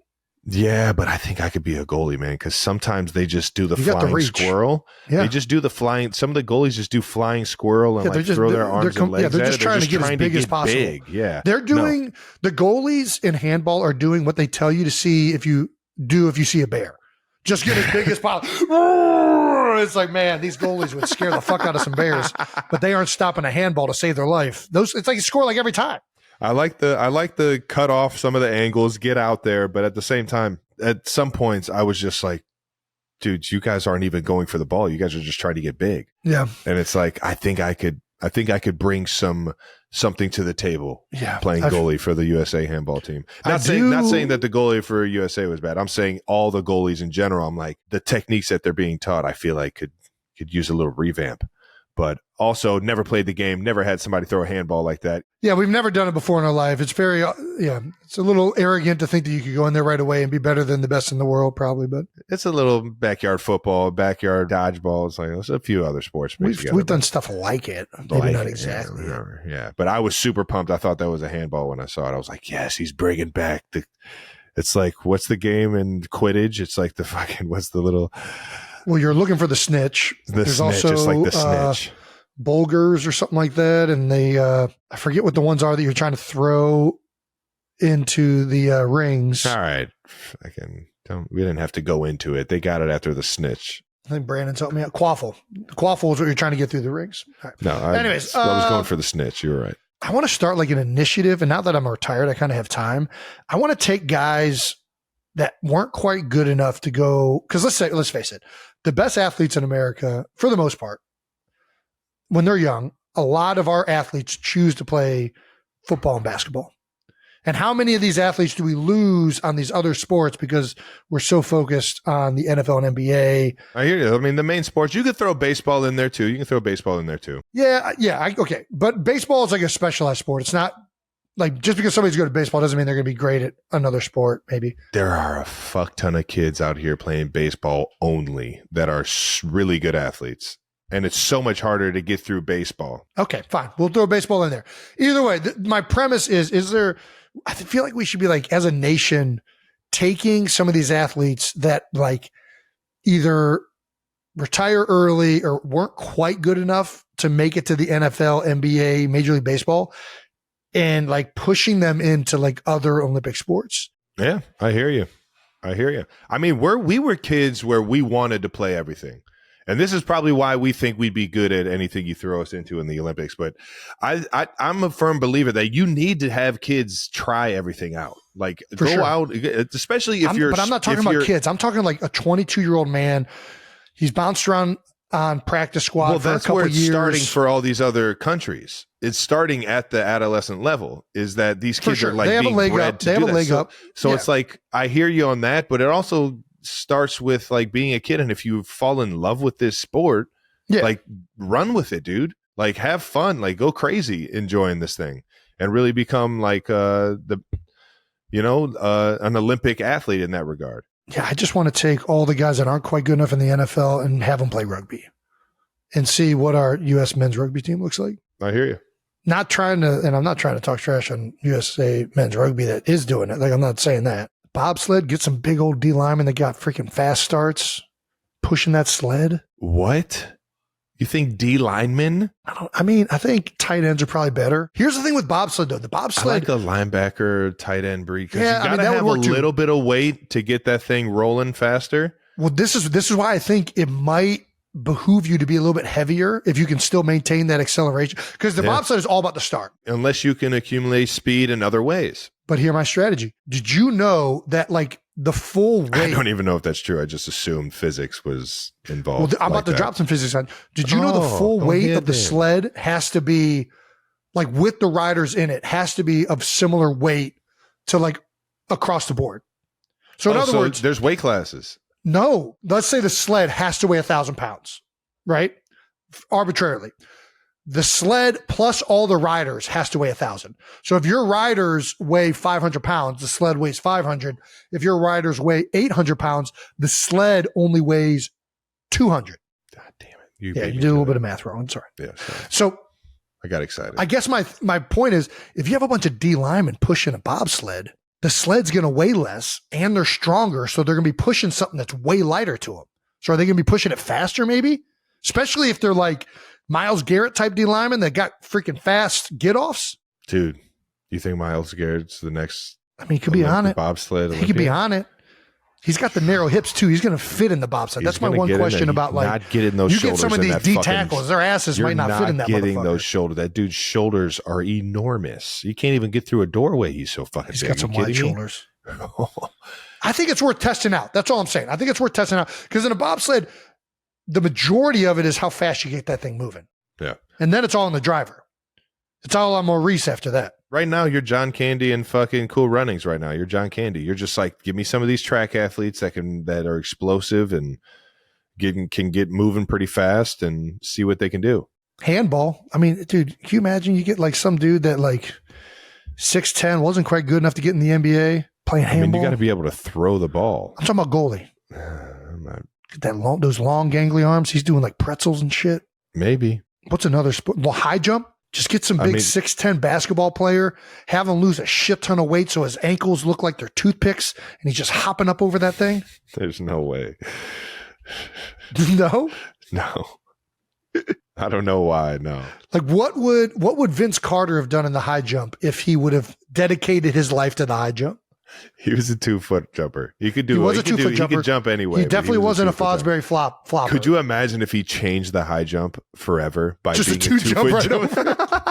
Yeah, but I think I could be a goalie, man, because sometimes they just do the flying squirrel. Yeah. They just do the flying. Some of the goalies just do flying squirrel and throw their arms and legs. Yeah, they're just trying to get as big as possible. Big. Yeah, they're doing the goalies in handball are doing what they tell you to see if you see a bear. Just get as big as possible. It's like, man, these goalies would scare the fuck out of some bears, but they aren't stopping a handball to save their life. It's like you score like every time. I like the cut off some of the angles, get out there, but at the same time, at some points, I was just like, dude, you guys aren't even going for the ball. You guys are just trying to get big. Yeah. And it's like, I think I could bring something to the table. Yeah. Playing goalie for the USA handball team. Not saying that the goalie for USA was bad. I'm saying all the goalies in general. I'm like, the techniques that they're being taught, I feel like could use a little revamp. But also never played the game, never had somebody throw a handball like that. Yeah, we've never done it before in our life. It's very, it's a little arrogant to think that you could go in there right away and be better than the best in the world, probably. But it's a little backyard football, backyard dodgeball. It's like there's a few other sports. We've done stuff like it, maybe not exactly. Yeah, but I was super pumped. I thought that was a handball when I saw it. I was like, yes, he's bringing back the. It's like, what's the game in Quidditch? It's like the fucking what's the little. Well, you're looking for the snitch. There's also it's like the snitch. Bulgars or something like that. And they, I forget what the ones are that you're trying to throw into the rings. All right. We didn't have to go into it. They got it after the snitch. I think Brandon's helped me out. Quaffle. Quaffle is what you're trying to get through the rings. Right. No, I was going for the snitch. You were right. I want to start like an initiative. And now that I'm retired, I kind of have time. I want to take guys that weren't quite good enough to go. Because let's face it, the best athletes in America, for the most part, when they're young, a lot of our athletes choose to play football and basketball. And how many of these athletes do we lose on these other sports because we're so focused on the NFL and NBA? I hear you. I mean, the main sports, you could throw baseball in there too. You can throw baseball in there too. Yeah. Okay. But baseball is like a specialized sport. It's not like just because somebody's good at baseball doesn't mean they're going to be great at another sport, maybe. There are a fuck ton of kids out here playing baseball only that are really good athletes. And it's so much harder to get through baseball. Okay, fine. We'll throw baseball in there. Either way, my premise is there, I feel like we should be like, as a nation, taking some of these athletes that like either retire early or weren't quite good enough to make it to the NFL, NBA, Major League Baseball, and like pushing them into like other Olympic sports. Yeah, I hear you. I mean, we were kids where we wanted to play everything. And this is probably why we think we'd be good at anything you throw us into in the Olympics. But I'm a firm believer that you need to have kids try everything out. Like For go sure. out, especially if you're. But I'm not talking about kids. I'm talking like a 22-year-old man. He's bounced around on practice squad Well, for a that's couple where it's years. starting for all these other countries. It's starting at the adolescent level. Is that these For kids sure. are like They have a being leg bred up. to They have do a that. leg up. So Yeah. it's like I hear you on that, but it also starts with like being a kid, and if you fall in love with this sport. Yeah. Like run with it, dude. Like have fun, like go crazy enjoying this thing and really become like an Olympic athlete in that regard. Yeah, I just want to take all the guys that aren't quite good enough in the NFL and have them play rugby and see what our U.S. men's rugby team looks like. I hear you. I'm not trying to talk trash on USA men's rugby that is doing it. Like, I'm not saying that. Bobsled, get some big old D linemen that got freaking fast starts pushing that sled. What? You think D linemen? I think tight ends are probably better. Here's the thing with bobsled, though. The I bobsled, like a linebacker, tight end breed because Yeah, you gotta that would have a work too. little bit of weight to get that thing rolling faster. well, this is why I think it might behoove you to be a little bit heavier if you can still maintain that acceleration. Because the Yeah. bobsled is all about the start. Unless you can accumulate speed in other ways. But here's my strategy. Did you know that like the full weight? I don't even know if that's true. I just assumed physics was involved. Well, I'm about to drop some physics on. Did you know the full go weight ahead of the then. sled has to be like with the riders in it has to be of similar weight to like across the board. So in other words, there's weight classes. no, let's say the sled has to weigh 1,000 pounds, right? Arbitrarily. The sled plus all the riders has to weigh 1,000. So if your riders weigh 500 pounds, the sled weighs 500. If your riders weigh 800 pounds, the sled only weighs 200. God damn it. You beat me did a to little it. bit of math wrong. I'm sorry. Yeah, sorry. So I got excited. I guess my point is if you have a bunch of D linemen pushing a bobsled, the sled's going to weigh less and they're stronger. So they're going to be pushing something that's way lighter to them. So are they going to be pushing it faster maybe? Especially if they're like Myles Garrett type D linemen that got freaking fast get offs. Dude, you think Myles Garrett's the next I mean, he could be on it. bobsled He could be Olympian? on it. He's got the narrow hips too. He's going to fit in the bobsled. He's That's my gonna one get in question there. about like not getting those you shoulders get some of in these that D fucking- tackles, their asses You're might not fit in that getting motherfucker. those shoulders. That dude's shoulders are enormous. You can't even get through a doorway. He's so fucking He's big. got some You wide kidding me? shoulders. I think it's worth testing out. That's all I'm saying. I think it's worth testing out because in a bobsled, the majority of it is how fast you get that thing moving. Yeah. And then it's all on the driver. It's all on Maurice after that. Right now, you're John Candy and fucking Cool Runnings. Right now, you're John Candy. You're just like, give me some of these track athletes that are explosive and can get moving pretty fast and see what they can do. Handball. I mean, dude, can you imagine you get like some dude that like 6'10", wasn't quite good enough to get in the NBA playing I mean, handball? you got to be able to throw the ball. I'm talking about goalie. I'm not- Get those long gangly arms. He's doing like pretzels and shit. maybe. What's another sport? Well, high jump. Just get some I big mean- 6'10" basketball player, have him lose a shit ton of weight so his ankles look like they're toothpicks and he's just hopping up over that thing. There's no way. No? No. I don't know why. No. Like what would Vince Carter have done in the high jump if he would have dedicated his life to the high jump? He was a 2-foot jumper. He could do. He was a could 2-foot He jumper. could jump anyway. He but definitely was wasn't a 2-foot jumper. Fosbury flopper. Could you imagine if he changed the high jump forever by Just a being a 2-foot two-jump right jumper?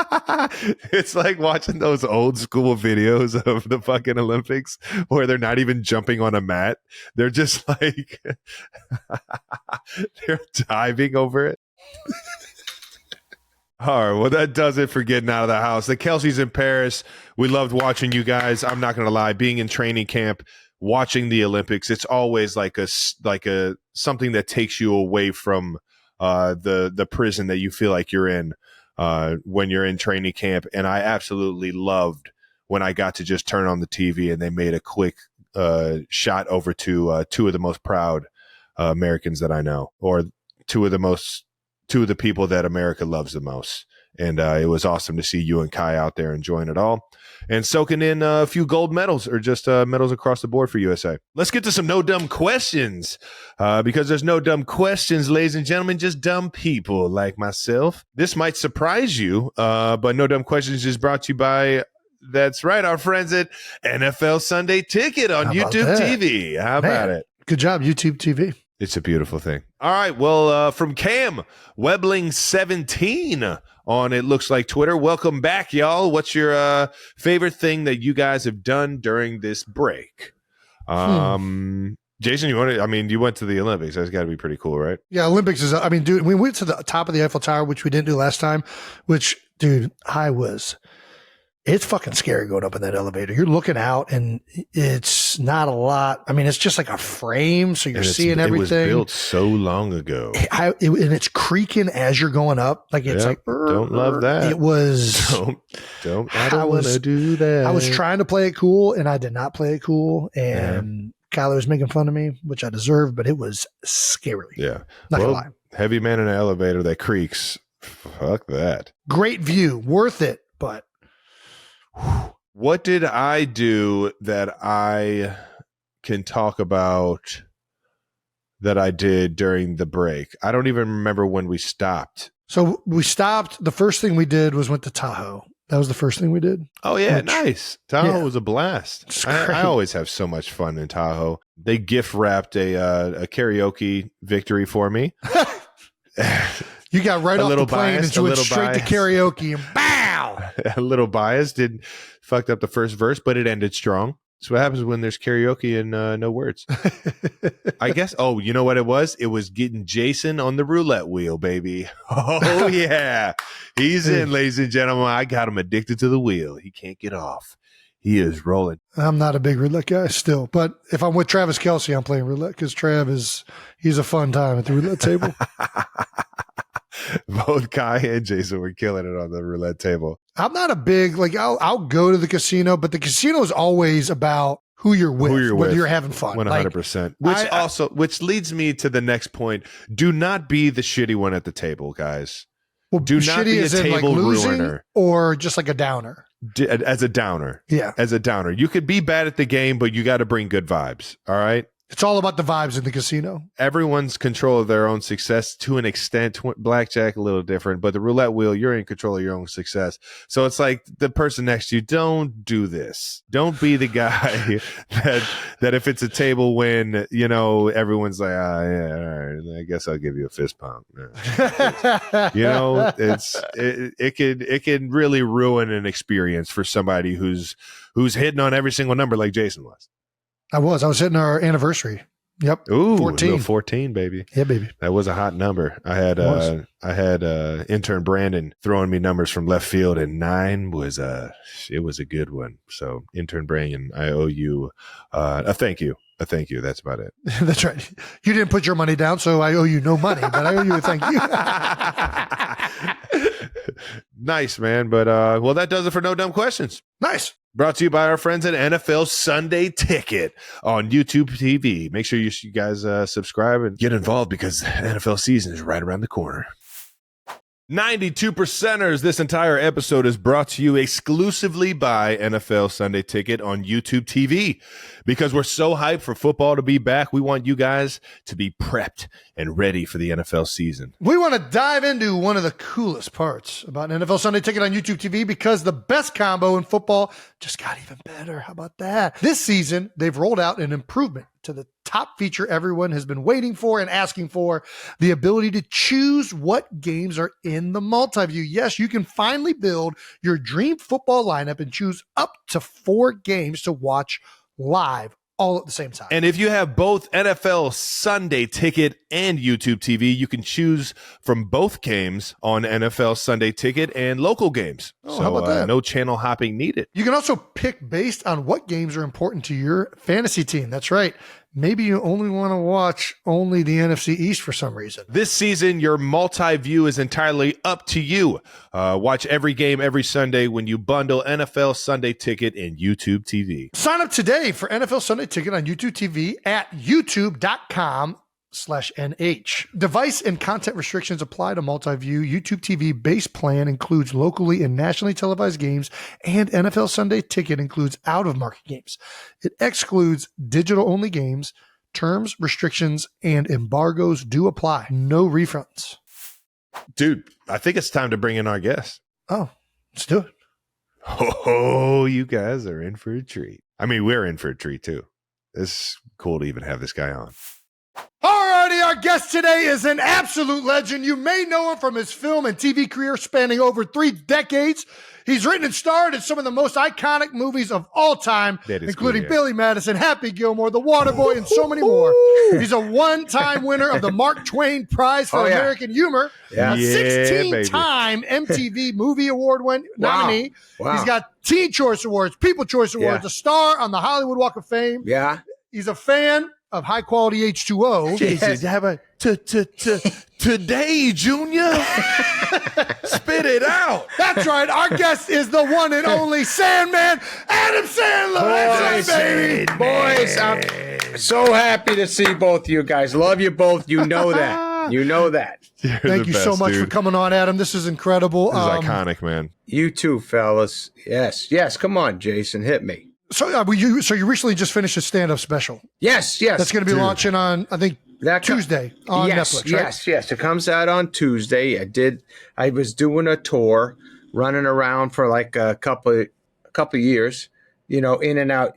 It's like watching those old school videos of the fucking Olympics where they're not even jumping on a mat. They're just like, they're diving over it. All right, well, that does it for getting out of the house. The Kelseys in Paris, we loved watching you guys. I'm not going to lie, being in training camp, watching the Olympics, it's always like a something that takes you away from the prison that you feel like you're in when you're in training camp. And I absolutely loved when I got to just turn on the TV and they made a quick shot over to two of the most proud Americans that I know, or two of the people that America loves the most. And it was awesome to see you and Kai out there enjoying it all and soaking in a few gold medals, or just medals across the board for USA. Let's get to some no dumb questions, because there's no dumb questions, ladies and gentlemen, just dumb people like myself. This might surprise you, but No Dumb Questions is brought to you by, that's right, our friends at NFL Sunday Ticket on YouTube TV. How about it? Good job, YouTube TV. It's a beautiful thing. All right. Well, from Cam Webling17 on It Looks Like Twitter. Welcome back, y'all. What's your favorite thing that you guys have done during this break? Jason, you went to the Olympics. That's got to be pretty cool, right? Yeah, Olympics is, dude, we went to the top of the Eiffel Tower, which we didn't do last time, which, dude, it's fucking scary going up in that elevator. You're looking out and it's not a lot. I mean, it's just like a frame. So you're seeing everything. It was built so long ago. And it's creaking as you're going up. Like it's like, don't love that. It was, I don't want to do that. I was trying to play it cool and I did not play it cool. And Kylie was making fun of me, which I deserved, but it was scary. Yeah. Not gonna lie. Heavy man in an elevator that creaks. Fuck that. Great view. Worth it. But what did I do that I can talk about that I did during the break? I don't even remember when we stopped. So we stopped. The first thing we did was went to Tahoe. That was the first thing we did. Oh, yeah. Nice. Tahoe was a blast. I always have so much fun in Tahoe. They gift wrapped a karaoke victory for me. You got right off the plane and you went straight to karaoke and bow. A little biased, fucked up the first verse, but it ended strong. That's what happens when there's karaoke and no words. I guess. Oh, you know what it was? It was getting Jason on the roulette wheel, baby. Oh, yeah. He's in, ladies and gentlemen. I got him addicted to the wheel. He can't get off. He is rolling. I'm not a big roulette guy still, but if I'm with Travis Kelce, I'm playing roulette because he's a fun time at the roulette table. Both Kai and Jason were killing it on the roulette table. I'm not a big, I'll go to the casino, but the casino is always about who you're with, whether you're having fun. 100%. Which leads me to the next point. Do not be the shitty one at the table, guys. Well, do not be a table ruiner. Or just like a downer. As a downer. Yeah. As a downer. You could be bad at the game, but you got to bring good vibes. All right? It's all about the vibes in the casino. Everyone's control of their own success to an extent. Blackjack, a little different, but the roulette wheel, you're in control of your own success. So it's like the person next to you, don't do this. Don't be the guy that if it's a table win, everyone's like, yeah, all right, I guess I'll give you a fist pump. It can really ruin an experience for somebody who's hitting on every single number like Jason was. I was hitting our anniversary. Yep. Ooh, 14. 14, baby. Yeah, baby. That was a hot number. I had intern Brandon throwing me numbers from left field, and 9 was a good one. So intern Brandon, I owe you a thank you. A thank you. That's about it. That's right. You didn't put your money down, so I owe you no money, but I owe you a thank you. Nice, man. But well, that does it for No Dumb Questions. Nice. Brought to you by our friends at NFL Sunday Ticket on YouTube TV. Make sure you guys subscribe and get involved because NFL season is right around the corner. 92%ers, this entire episode is brought to you exclusively by NFL Sunday Ticket on YouTube TV. Because we're so hyped for football to be back, we want you guys to be prepped and ready for the NFL season. We want to dive into one of the coolest parts about NFL Sunday Ticket on YouTube TV because the best combo in football just got even better. How about that? This season, they've rolled out an improvement to the top feature everyone has been waiting for and asking for, the ability to choose what games are in the multi-view. Yes, you can finally build your dream football lineup and choose up to 4 games to watch live all at the same time. And if you have both NFL Sunday Ticket and YouTube TV, you can choose from both games on NFL Sunday Ticket and local games. Oh, how about that? No channel hopping needed. You can also pick based on what games are important to your fantasy team. That's right. Maybe you only want to watch only the NFC East for some reason. This season, your multi-view is entirely up to you. Watch every game every Sunday when you bundle NFL Sunday Ticket and YouTube TV. Sign up today for NFL Sunday Ticket on YouTube TV at youtube.com/NH. Device and content restrictions apply to multi-view. YouTube TV base plan includes locally and nationally televised games, and NFL Sunday Ticket includes out-of-market games. It excludes digital-only games. Terms, restrictions, and embargoes do apply. No refunds. Dude, I think it's time to bring in our guest. Oh, let's do it. Oh, you guys are in for a treat. I mean, we're in for a treat, too. It's cool to even have this guy on. Alrighty, our guest today is an absolute legend. You may know him from his film and TV career spanning over 3 decades. He's written and starred in some of the most iconic movies of all time, including cool, yeah. Billy Madison, Happy Gilmore, The Waterboy, and so many more. He's a 1-time winner of the Mark Twain Prize for American Humor, Yeah. 16-time MTV Movie Award nominee. Wow. He's got Teen Choice Awards, People Choice Awards, a star on the Hollywood Walk of Fame. Yeah. He's a fan of high-quality H2O. Jesus, you have a today, Junior. Spit it out. That's right. Our guest is the one and only Sandman, Adam Sandler. That's right, baby. Boys, I'm so happy to see both you guys. Love you both. You know that. You know that. Thank you so much for coming on, Adam. This is incredible. This is iconic, man. You too, fellas. Yes. Yes. Come on, Jason. Hit me. So you recently just finished a stand-up special. Yes. Yes. That's going to be launching on, I think, Tuesday on Netflix, right? Yes. It comes out on Tuesday. I was doing a tour, running around for like a couple years, in and out.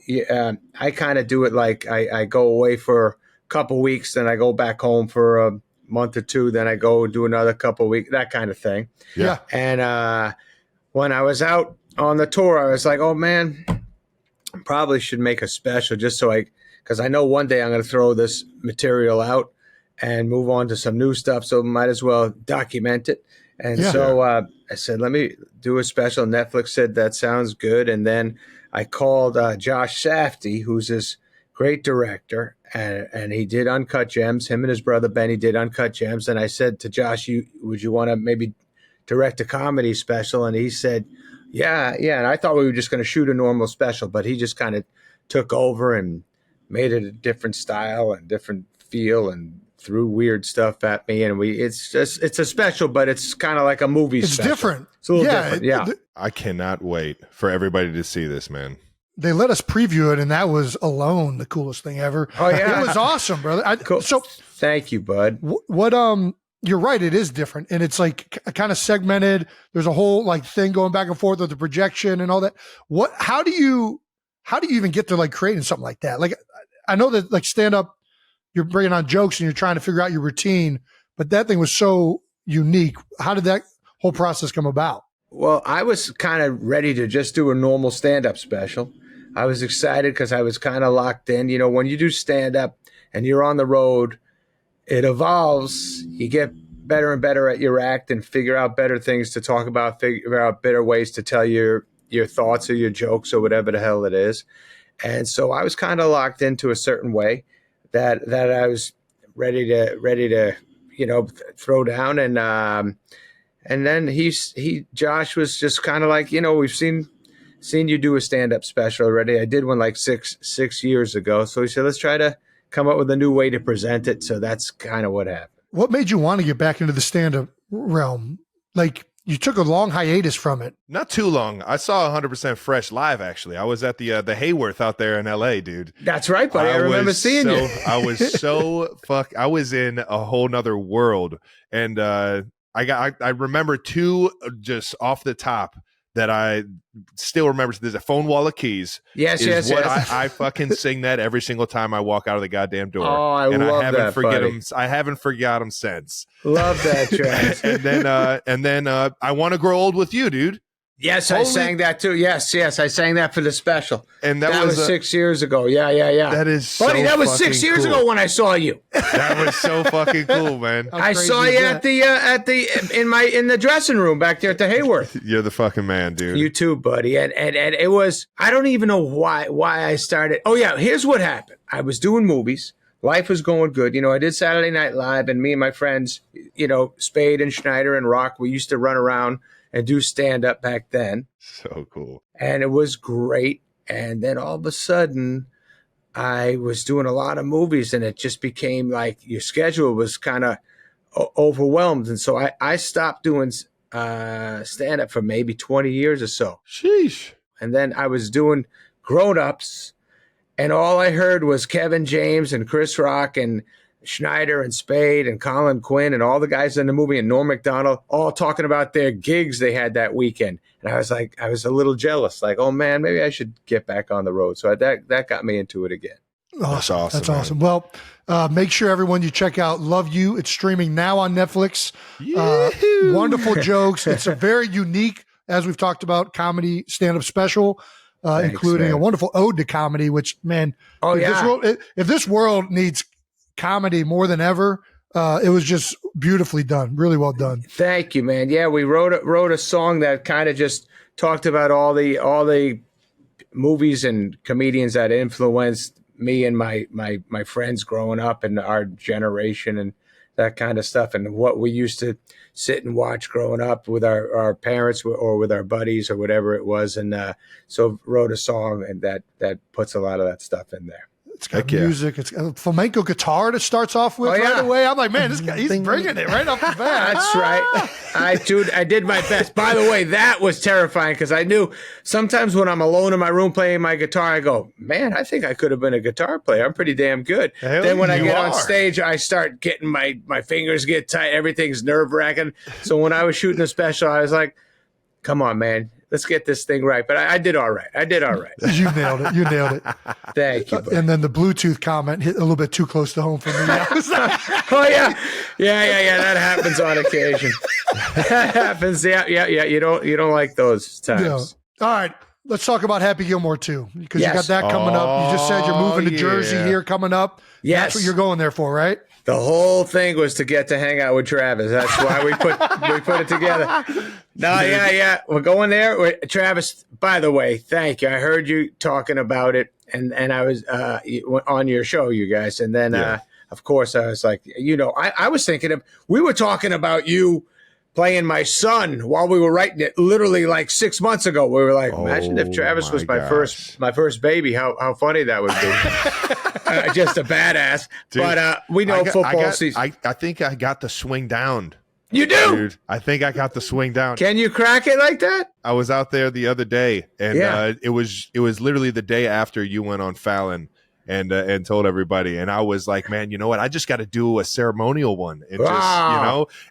I kind of do it like I go away for a couple weeks, then I go back home for a month or two, then I go do another couple weeks, that kind of thing. Yeah. And when I was out on the tour, I was like, oh man, I probably should make a special just because I know one day I'm going to throw this material out and move on to some new stuff. So might as well document it. And I said, let me do a special. Netflix said, that sounds good. And then I called Josh Safdie, who's this great director, and he did Uncut Gems. Him and his brother Benny did Uncut Gems. And I said to Josh, would you want to maybe direct a comedy special? And he said, yeah. And I thought we were just going to shoot a normal special, but he just kind of took over and made it a different style and different feel and threw weird stuff at me. And it's a special, but it's kind of like a movie special. It's different. It's a little different. Yeah. I cannot wait for everybody to see this, man. They let us preview it, and that was alone the coolest thing ever. Oh, yeah. It was awesome, brother. Cool. So thank you, bud. You're right. It is different. And it's like kind of segmented. There's a whole like thing going back and forth with the projection and all that. How do you even get to like creating something like that? Like, I know that like stand up, you're bringing on jokes and you're trying to figure out your routine, but that thing was so unique. How did that whole process come about? Well, I was kind of ready to just do a normal stand up special. I was excited because I was kind of locked in. When you do stand up and you're on the road, it evolves. You get better and better at your act and figure out better things to talk about, figure out better ways to tell your thoughts or your jokes or whatever the hell it is. And so I was kind of locked into a certain way that I was ready to throw down. And then Josh was just kind of like, we've seen you do a stand-up special already. I did one like six years ago. So he said, let's try to come up with a new way to present it. So that's kind of what happened. What made you want to get back into the stand-up realm? Like, you took a long hiatus from it. Not too long. I saw 100% Fresh live, actually. I was at the Hayworth out there in L.A., dude. That's right, buddy. I remember seeing you. I was I was in a whole nother world. And I remember two just off the top that I still remember. There's a phone wall of keys. Yes, yes, what yes. I fucking sing that every single time I walk out of the goddamn door. Oh, I love that, buddy. I haven't forgot him since. Love that track. and then I want to grow old with you, dude. Yes, I sang that too. Yes, I sang that for the special. And that was 6 years ago. Yeah. That is buddy. So that was 6 years cool. ago when I saw you. That was so fucking cool, man. I saw you in the dressing room back there at the Hayworth. You're the fucking man, dude. You too, buddy. And it was, I don't even know why I started. Oh yeah, here's what happened. I was doing movies. Life was going good. I did Saturday Night Live, and me and my friends, Spade and Schneider and Rock, we used to run around and do stand-up back then. So cool. And it was great. And then all of a sudden, I was doing a lot of movies, and it just became like your schedule was kind of overwhelmed. And so I stopped doing stand-up for maybe 20 years or so. Sheesh. And then I was doing grown-ups, and all I heard was Kevin James and Chris Rock and Schneider and Spade and Colin Quinn and all the guys in the movie and Norm Macdonald all talking about their gigs they had that weekend. And I was a little jealous, like, oh man, maybe I should get back on the road. So that got me into it again. That's awesome. That's awesome. Well, make sure everyone you check out Love You. It's streaming now on Netflix. Wonderful jokes. It's a very unique, as we've talked about, comedy stand-up special. Thanks, including man. a wonderful ode to comedy, which, man, if this world needs comedy more than ever, it was just beautifully done. Really well done. Thank you, man. Yeah, we wrote a song that kind of just talked about all the movies and comedians that influenced me and my friends growing up and our generation and that kind of stuff, and what we used to sit and watch growing up with our parents or with our buddies or whatever it was. And so wrote a song, and that puts a lot of that stuff in there. It's got music. It's got a flamenco guitar that starts off with right away. I'm like, man, this guy, he's bringing it right off the bat. That's right. I did my best. By the way, that was terrifying because I knew sometimes when I'm alone in my room playing my guitar, I go, man, I think I could have been a guitar player. I'm pretty damn good. Then when I get on stage, I start getting my fingers get tight. Everything's nerve wracking. So when I was shooting a special, I was like, come on, man. Let's get this thing right. But I did all right. You nailed it. Thank you. Buddy. And then the Bluetooth comment hit a little bit too close to home for me. Oh, yeah. That happens on occasion. That happens. Yeah. You don't like those times. Yeah. All right. Let's talk about Happy Gilmore, too, because you got that coming up. You just said you're moving to Jersey here coming up. Yes. That's what you're going there for, right? The whole thing was to get to hang out with Travis. That's why we put it together. No, yeah. We're going there. Travis, by the way, thank you. I heard you talking about it, and I was on your show, you guys. And then, of course, I was like, I was thinking we were talking about you playing my son while we were writing it literally like 6 months ago. We were like, imagine if Travis was my first baby, how funny that would be. Just a badass. Dude, but we know football season. I think I got the swing down. You do? Dude, I think I got the swing down. Can you crack it like that? I was out there the other day, and it was literally the day after you went on Fallon and told everybody. And I was like, man, you know what? I just got to do a ceremonial one. And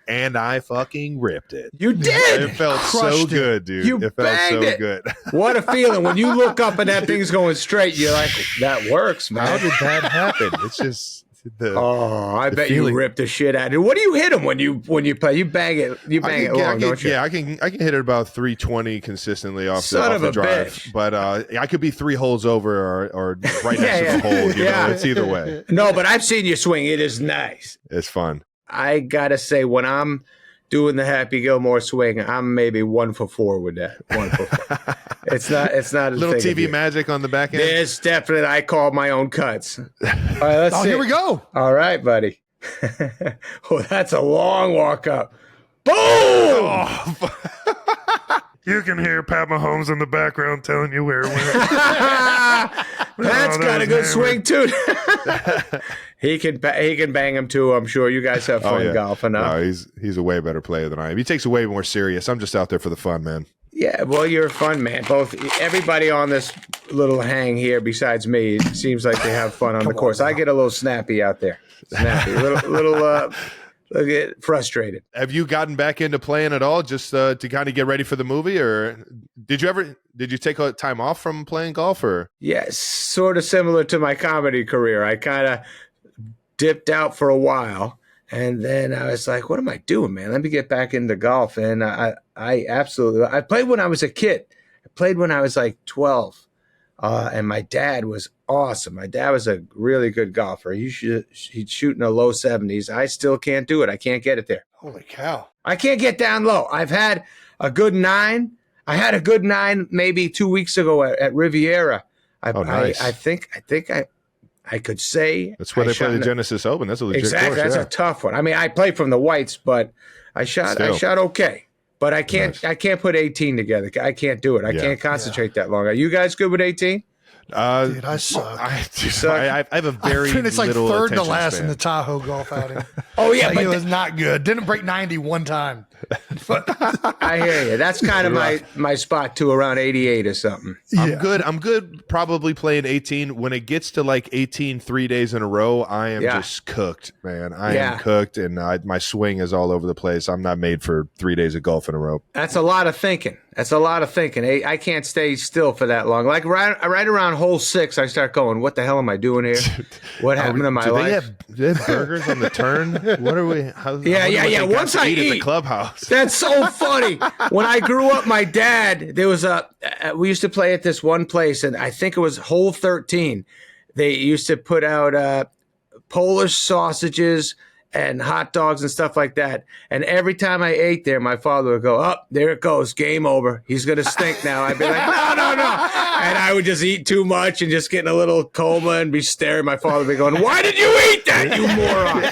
and I fucking ripped it. You did. It felt so good, dude. It felt so good. What a feeling. When you look up and that thing's going straight, you're like, that works, man. How did that happen? It's just I bet you ripped the shit out of it. What do you hit them when you play? You bang it long, don't you? Yeah, I can hit it about 320 consistently off the drive. Bitch. But I could be 3 holes over or right next to the hole. You know, it's either way. No, but I've seen you swing. It is nice. It's fun. I gotta say, when I'm doing the Happy Gilmore swing, I'm maybe 1 for 4 with that. 1 for 4. It's not a little TV magic on the back end. There's definitely. I call my own cuts. All right, let's see. Here we go. All right, buddy. Oh, that's a long walk up. Boom! Oh. You can hear Pat Mahomes in the background telling you where it went. Pat's got a good swing too. He can bang him too. I'm sure you guys have fun golfing. No, he's a way better player than I am. He takes it way more serious. I'm just out there for the fun, man. Yeah, well, you're a fun man. Everybody on this little hang here, besides me, it seems like they have fun on the course. I get a little snappy out there. Snappy, little get frustrated. Have you gotten back into playing at all just to kind of get ready for the movie, or did you take a time off from playing golf, or? Yes, sort of similar to my comedy career. I kind of dipped out for a while, and then I was like, what am I doing, man? Let me get back into golf. And I played when I was a kid. I played when I was like 12. And my dad was awesome. My dad was a really good golfer. He'd shoot in the low 70s. I still can't do it. I can't get it there. Holy cow. I can't get down low. I've had a good 9. I had a good 9 maybe 2 weeks ago at Riviera. Nice. I think I could say. That's where they play the Genesis Open. That's a legit exactly. course. That's a tough one. I mean, I played from the whites, but I shot okay. But I can't put 18 together. I can't do it. I can't concentrate that long. Are you guys good with 18? Dude, I suck. I have a very it's like little third to attention last span. in the Tahoe golf outing. Oh, yeah. Like, it was not good. Didn't break 90 one time. I hear you. That's kind of my spot too, around 88 or something. I'm good probably playing 18. When it gets to like 18 3 days in a row, I am just cooked, man. I am cooked, and my swing is all over the place. I'm not made for 3 days of golf in a row. That's a lot of thinking. I can't stay still for that long. Like right around hole 6, I start going, what the hell am I doing here? What happened to my life? Do they have burgers on the turn? What are we? Yeah. Once I eat at the clubhouse. That's so funny. When I grew up, my dad, there was we used to play at this one place, and I think it was hole 13. They used to put out Polish sausages and hot dogs and stuff like that. And every time I ate there, my father would go, there it goes, game over. He's going to stink now. I'd be like, no. And I would just eat too much and just get in a little coma and be staring. My father would be going, why did you eat that, you moron?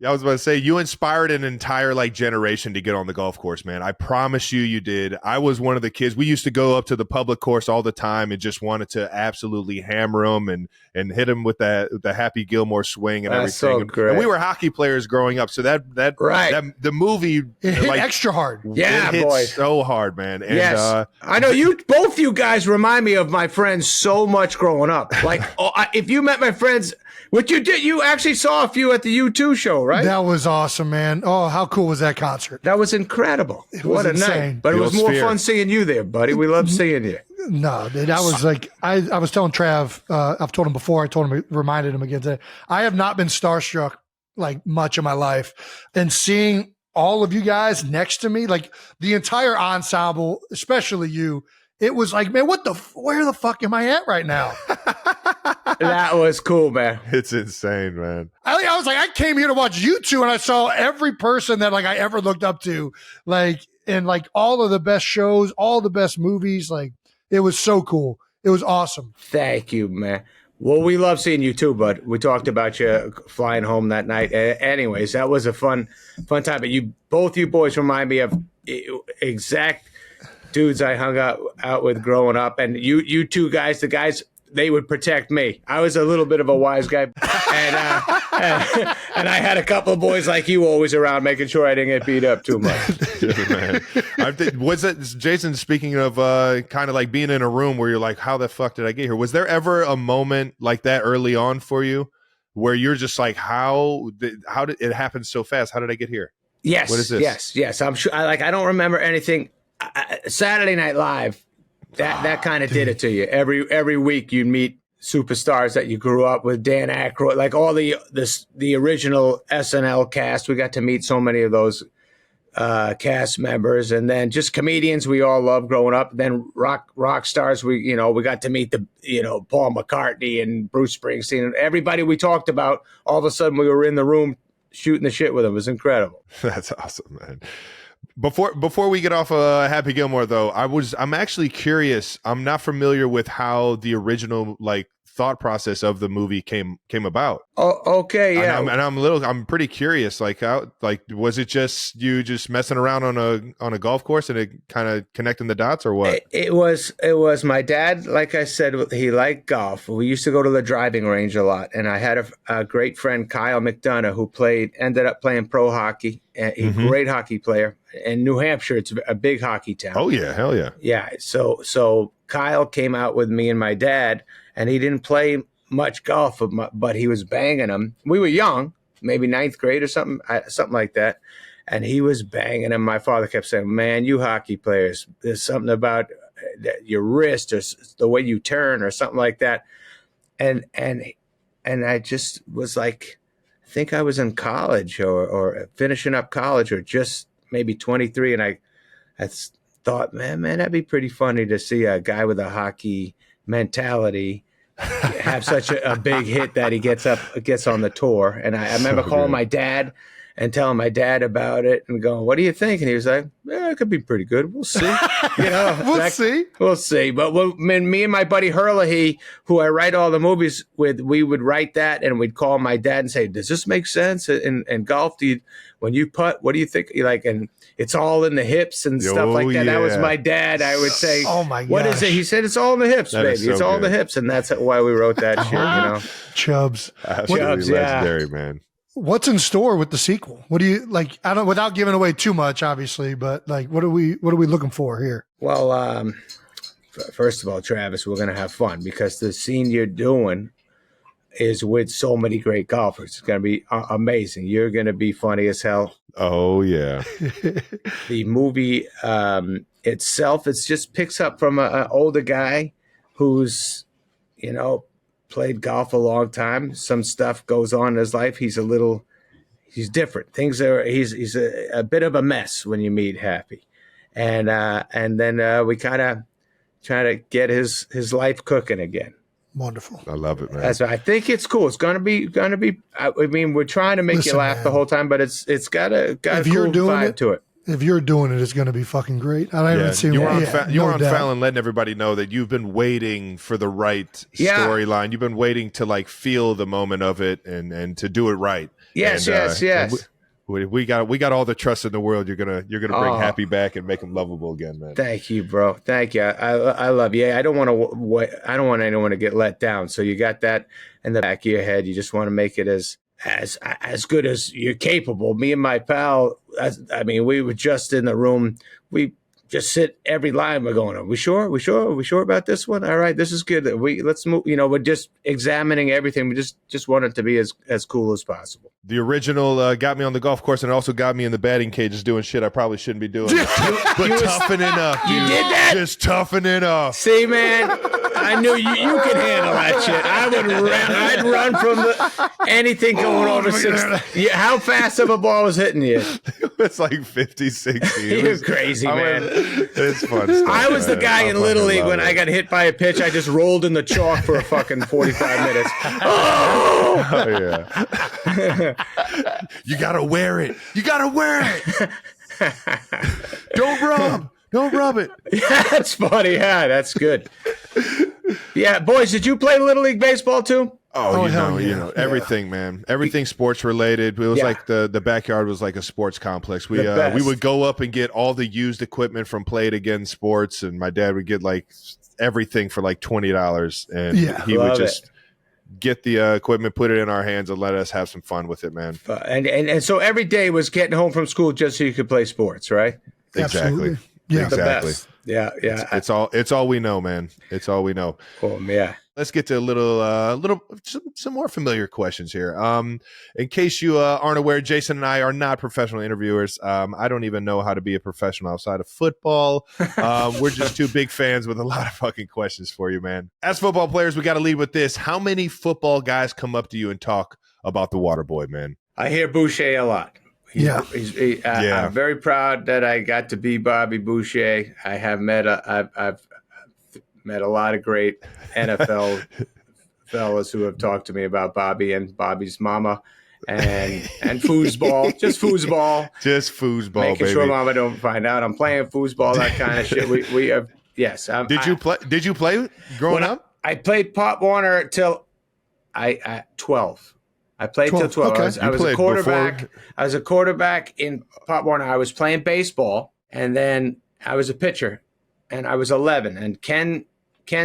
Yeah, I was about to say, you inspired an entire generation to get on the golf course, man. I promise you did. I was one of the kids. We used to go up to the public course all the time and just wanted to absolutely hammer them and hit them with the Happy Gilmore swing and That's everything. so great. And we were hockey players growing up, so that the movie It hit extra hard. Yeah, it hit boy. so hard, man. And, yes, I know both you guys remind me of my friends so much growing up. Like, if you met my friends, what you did, you actually saw a few at the U2 show, right? That was awesome, man. Oh, how cool was that concert? That was incredible. What a insane. night. But it was more fun seeing you there, buddy. We love seeing you. No, that was like, I was telling Trav, I've told him before, reminded him again today. I have not been starstruck like much of my life. And seeing all of you guys next to me, like the entire ensemble, especially you, it was like, man, where the fuck am I at right now? That was cool, man. It's insane, man. I was like, I came here to watch you two, and I saw every person that I ever looked up to, and all of the best shows, all the best movies. Like, it was so cool. It was awesome. Thank you, man. Well, we love seeing you too, bud. We talked about you flying home that night. Anyways, that was a fun time. But both you boys remind me of exact dudes I hung out with growing up. And you two guys, the guys, they would protect me. I was a little bit of a wise guy, and I had a couple of boys like you always around, making sure I didn't get beat up too much. Man. Was it, Jason, speaking of kind of like being in a room where you're like, how the fuck did I get here? Was there ever a moment like that early on for you where you're just like, how did it happen so fast? How did I get here? Yes. What is this? Yes. I'm sure. I don't remember anything. Saturday Night Live. That kind of did it to you. Every week you'd meet superstars that you grew up with, Dan Aykroyd, like all the original SNL cast. We got to meet so many of those cast members, and then just comedians we all loved growing up. Then rock stars. We got to meet Paul McCartney and Bruce Springsteen and everybody we talked about. All of a sudden we were in the room shooting the shit with them. It was incredible. That's awesome, man. Before we get off Happy Gilmore, though, I'm actually curious. I'm not familiar with how the original thought process of the movie came about. Oh, okay, yeah. I'm pretty curious. Was it just you messing around on a golf course and it kind of connecting the dots, or what? It was my dad. Like I said, he liked golf. We used to go to the driving range a lot, and I had a great friend, Kyle McDonough, who ended up playing pro hockey. A great hockey player. In New Hampshire, it's a big hockey town. Oh yeah, hell yeah. Yeah. So Kyle came out with me and my dad, and he didn't play much golf, but he was banging them. We were young, maybe ninth grade or something like that. And he was banging, and my father kept saying, "Man, you hockey players, there's something about your wrist or the way you turn or something like that." And I just was like, I think I was in college or finishing up college or just maybe 23, and I thought, man, that'd be pretty funny to see a guy with a hockey mentality have such a big hit that he gets on the tour. And I remember calling my dad and telling my dad about it and going, "What do you think?" And he was like, "Yeah, it could be pretty good. We'll see." We'll see. But me and my buddy Herlihy, who I write all the movies with, we would write that and we'd call my dad and say, "Does this make sense in golf? When you putt, what do you think?" And it's all in the hips and stuff like that. Yeah. That was my dad. I would say, "Oh my god, what is it?" He said, "It's all in the hips, that baby. It's all in the hips," and that's why we wrote that shit. Chubbs. Absolutely legendary, man. What's in store with the sequel? What do you like? I don't, without giving away too much, obviously, but like, what are we looking for here? Well, first of all, Travis, we're going to have fun because the scene you're doing is with so many great golfers. It's going to be amazing. You're going to be funny as hell. Oh, yeah. The movie itself, it just picks up from an older guy who's, played golf a long time. Some stuff goes on in his life. He's different. He's a bit of a mess when you meet Happy. And then we kind of try to get his life cooking again. Wonderful. I love it, man. That's I think it's cool. It's gonna be. I mean, we're trying to make you laugh the whole time, but it's got a cool vibe to it. If you're doing it, it's going to be fucking great. I haven't seen you were it. You were on Fallon letting everybody know that you've been waiting for the right storyline. You've been waiting to like feel the moment of it and to do it right. Yes. We got all the trust in the world. You're gonna bring Happy back and make him lovable again, man. Thank you, bro. Thank you. I love you. I don't want anyone to get let down. So you got that in the back of your head. You just want to make it as good as you're capable. Me and my pal, we were just in the room. We just sit every line. We're going, "Are we sure? Are we sure about this one? All right, this is good. Let's move." We're just examining everything. We just want it to be as cool as possible. The original got me on the golf course, and it also got me in the batting cages doing shit I probably shouldn't be doing. But toughening up. You did that? Just toughening up. See, man, I knew you could handle that shit. I'd run from anything going over 60. How fast of a ball was hitting you? It's like 50, 60. You're crazy, man. It's fun stuff. I was the guy in Little League when I got hit by a pitch. I just rolled in the chalk for a fucking 45 minutes. Oh, yeah. You got to wear it. Don't rub it. Yeah, that's funny. Yeah, that's good. Yeah, boys, did you play Little League baseball too? You know, everything, man. Everything sports related. It was like the backyard was like a sports complex. We would go up and get all the used equipment from Play It Again Sports, and my dad would get like everything for like $20, and he would just get the equipment, put it in our hands, and let us have some fun with it, man. And so every day was getting home from school just so you could play sports, right? Exactly. Absolutely. Yeah, exactly. Yeah. It's all we know, man. It's all we know. Cool. Yeah. Let's get to some more familiar questions here. In case you aren't aware, Jason and I are not professional interviewers. I don't even know how to be a professional outside of football. We're just two big fans with a lot of fucking questions for you, man. As football players, we got to lead with this. How many football guys come up to you and talk about the Waterboy, man? I hear Boucher a lot. I'm very proud that I got to be Bobby Boucher. I have I've met a lot of great NFL fellas who have talked to me about Bobby and Bobby's mama and foosball, just foosball, making baby. sure mama don't find out I'm playing foosball, that kind of shit. We have Did you play growing up? I played Pop Warner till 12. I played till 12. Okay. I was a quarterback. I was a quarterback in Pop Warner. I was playing baseball, and then I was a pitcher, and I was 11. And Ken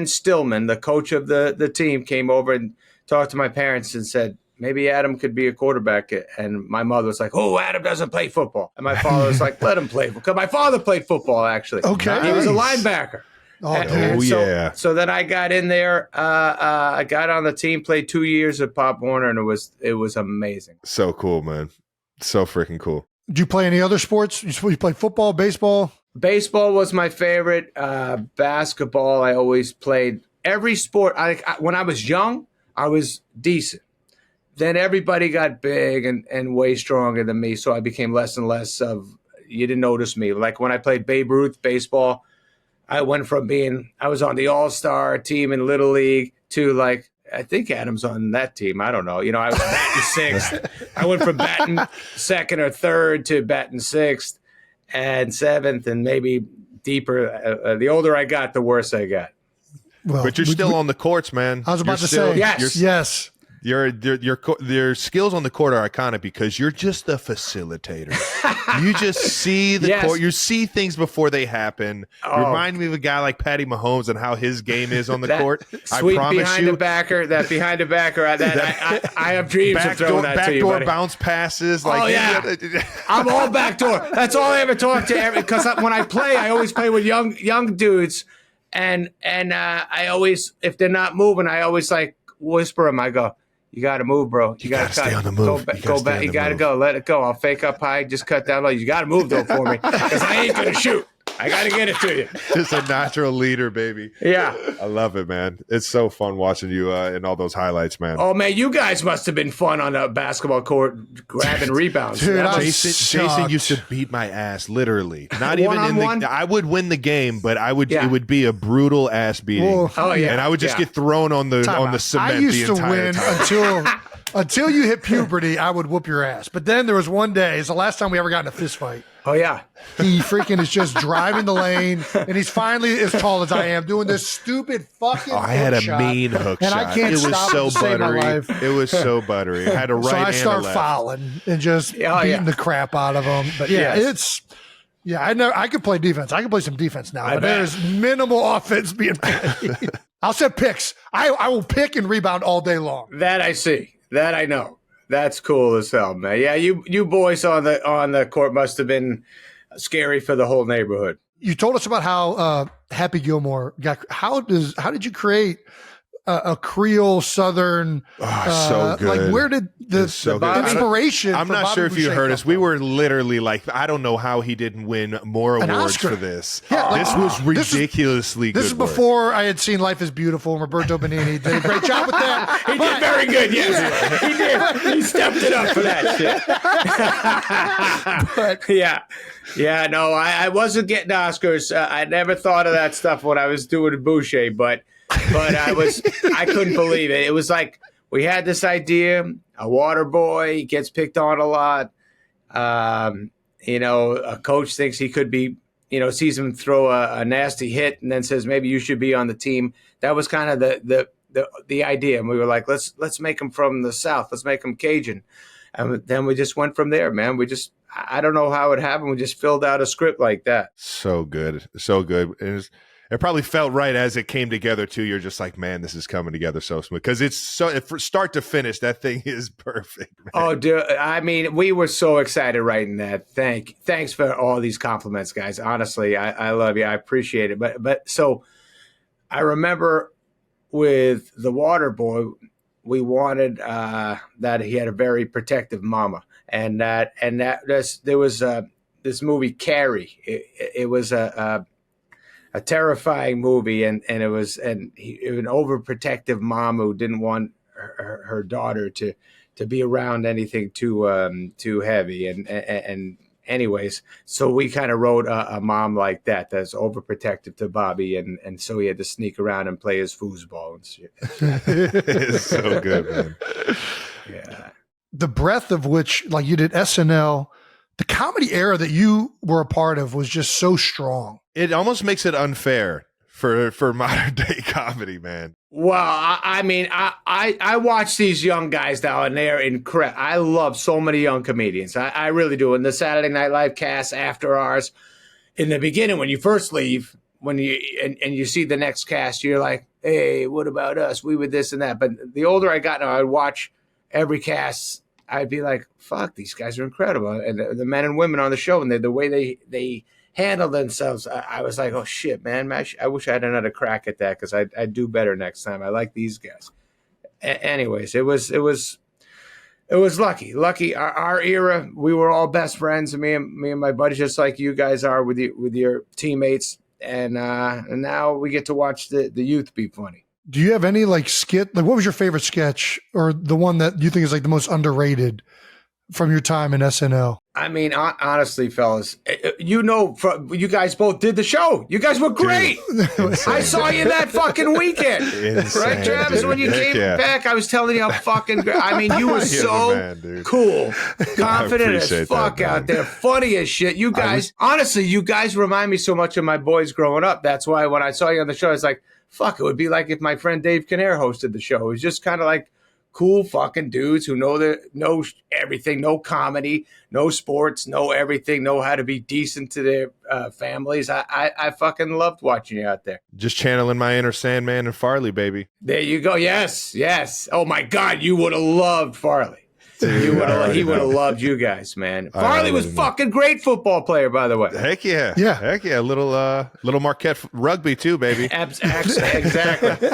Stillman, the coach of the team, came over and talked to my parents and said, maybe Adam could be a quarterback. And my mother was like, "Oh, Adam doesn't play football." And my father was like, "Let him play." Because my father played football, actually. Okay. He was a linebacker. Oh, And dude. yeah. So then I got in there. I got on the team, played 2 years at Pop Warner, and it was amazing. So cool, man. So freaking cool. Did you play any other sports? You play football, baseball? Baseball was my favorite. Basketball, I always played. Every sport. When I was young, I was decent. Then everybody got big and way stronger than me, so I became less and less of. You didn't notice me. Like when I played Babe Ruth baseball, I went from I was on the All-Star team in Little League to like, I think Adam's on that team. I don't know. I was batting sixth. I went from batting second or third to batting sixth and seventh and maybe deeper. The older I got, the worse I got. Well, But you're still on the courts, man. I was about You're to still- say, Yes. yes. Your skills on the court are iconic because you're just the facilitator. You just see the Yes. court. You see things before they happen. Oh. Remind me of a guy like Patty Mahomes and how his game is on the court. I Sweet promise behind you. the backer, I have dreams of throwing that to you, Backdoor buddy. bounce passes. Oh, yeah. I'm all backdoor. That's all I ever talk to because when I play, I always play with young dudes, and I always, if they're not moving, I always like whisper them. I go, "You got to move, bro. You got to stay on the move. Go back. You got to go. Let it go. I'll fake up high. Just cut down low. You got to move though for me because I ain't gonna shoot. I got to get it to you." Just a natural leader, baby. Yeah. I love it, man. It's so fun watching you in all those highlights, man. Oh man, you guys must have been fun on a basketball court grabbing rebounds. Dude, That I was- was Jason shocked. used to beat my ass, literally. Not even in One-on-one? the. I would win the game, but Yeah. it would be a brutal ass beating. Well, Oh yeah. And I would just Yeah. get thrown on the Time out. cement I used the to entire win time. until you hit puberty. I would whoop your ass. But then there was one day. It's the last time we ever got in a fist fight. Oh yeah. He freaking is just driving the lane, and he's finally as tall as I am, doing this stupid fucking. Oh, I had a hook shot, mean hook and shot. I can't it was stop so to save my buttery. life. It was so buttery. I had a right So I and start a left. fouling and just Oh, yeah. beating the crap out of him. But yeah, Yes. I could play defense. I can play some defense now, I but bet. there's minimal offense being played. I'll set picks. I will pick and rebound all day long. That I see. That I know. That's cool as hell, man. Yeah, you boys on the court must have been scary for the whole neighborhood. You told us about how Happy Gilmore got. How did you create a Creole Southern? So good. Like, where did the so good. inspiration? I'm for not Bobby sure if you Boucher heard come us. We from? were literally like, I don't know how he didn't win more An awards Oscar. for this. Yeah, like, this was this is- ridiculously good. This is work. before I had seen Life is Beautiful, and Roberto Benigni did a great job with that. He did very good. Yes, he did. He stepped it up for that shit. Yeah. No, I wasn't getting Oscars. I never thought of that stuff when I was doing Boucher, but I couldn't believe it. It was like we had this idea. A water boy gets picked on a lot. A coach thinks he could be. Sees him throw a nasty hit and then says maybe you should be on the team. That was kind of the idea, and we were like, let's make him from the South. Let's make him Cajun, and then we just went from there, man. I don't know how it happened. We just filled out a script like that. So good. So good. It probably felt right as it came together too. You're just like, man, this is coming together so smooth because it's so from start to finish. That thing is perfect. Man. Oh, dude! I mean, we were so excited writing that. Thanks for all these compliments, guys. Honestly, I love you. I appreciate it. But so I remember with the Water Boy, we wanted that he had a very protective mama, and there was this movie Carrie. It was a terrifying movie, and it was an overprotective mom who didn't want her daughter to be around anything too heavy, and anyways, so we kind of wrote a mom like that's overprotective to Bobby, and so he had to sneak around and play his foosball and shit. It's so good, man. Yeah. The breadth of which, like, you did SNL, the comedy era that you were a part of was just so strong. It almost makes it unfair for modern day comedy, man. Well, I watch these young guys now, and they're incredible. I love so many young comedians. I really do. And the Saturday Night Live cast after ours, in the beginning, when you first leave, when you see the next cast, you're like, hey, what about us? We were this and that. But the older I got now, I'd watch every cast. I'd be like, fuck, these guys are incredible. And the men and women on the show, and the way they handle themselves. I was like, oh shit, man, I wish I had another crack at that because I'd do better next time. I like these guys. Anyways, it was lucky. Our era, we were all best friends. Me and my buddies, just like you guys are with your teammates. And now we get to watch the youth be funny. Do you have any like skit? Like, what was your favorite sketch, or the one that you think is like the most underrated from your time in SNL? I mean, honestly, fellas, you guys both did the show. You guys were great. I saw you that fucking weekend. Right, Travis? When you came back, I was telling you how fucking great. I mean, you were so cool, confident as fuck out there, funny as shit. You guys, honestly, you guys remind me so much of my boys growing up. That's why when I saw you on the show, I was like, fuck, it would be like if my friend Dave Kinnear hosted the show. It was just kind of like cool fucking dudes who know everything, know comedy, know sports, know everything, know how to be decent to their families. I fucking loved watching you out there. Just channeling my inner Sandman and Farley, baby. There you go. Yes. Oh my God, you would have loved Farley. He would have loved you guys, man. Farley was fucking great football player, by the way. Heck yeah. Heck yeah. Little Marquette rugby too, baby. Exactly.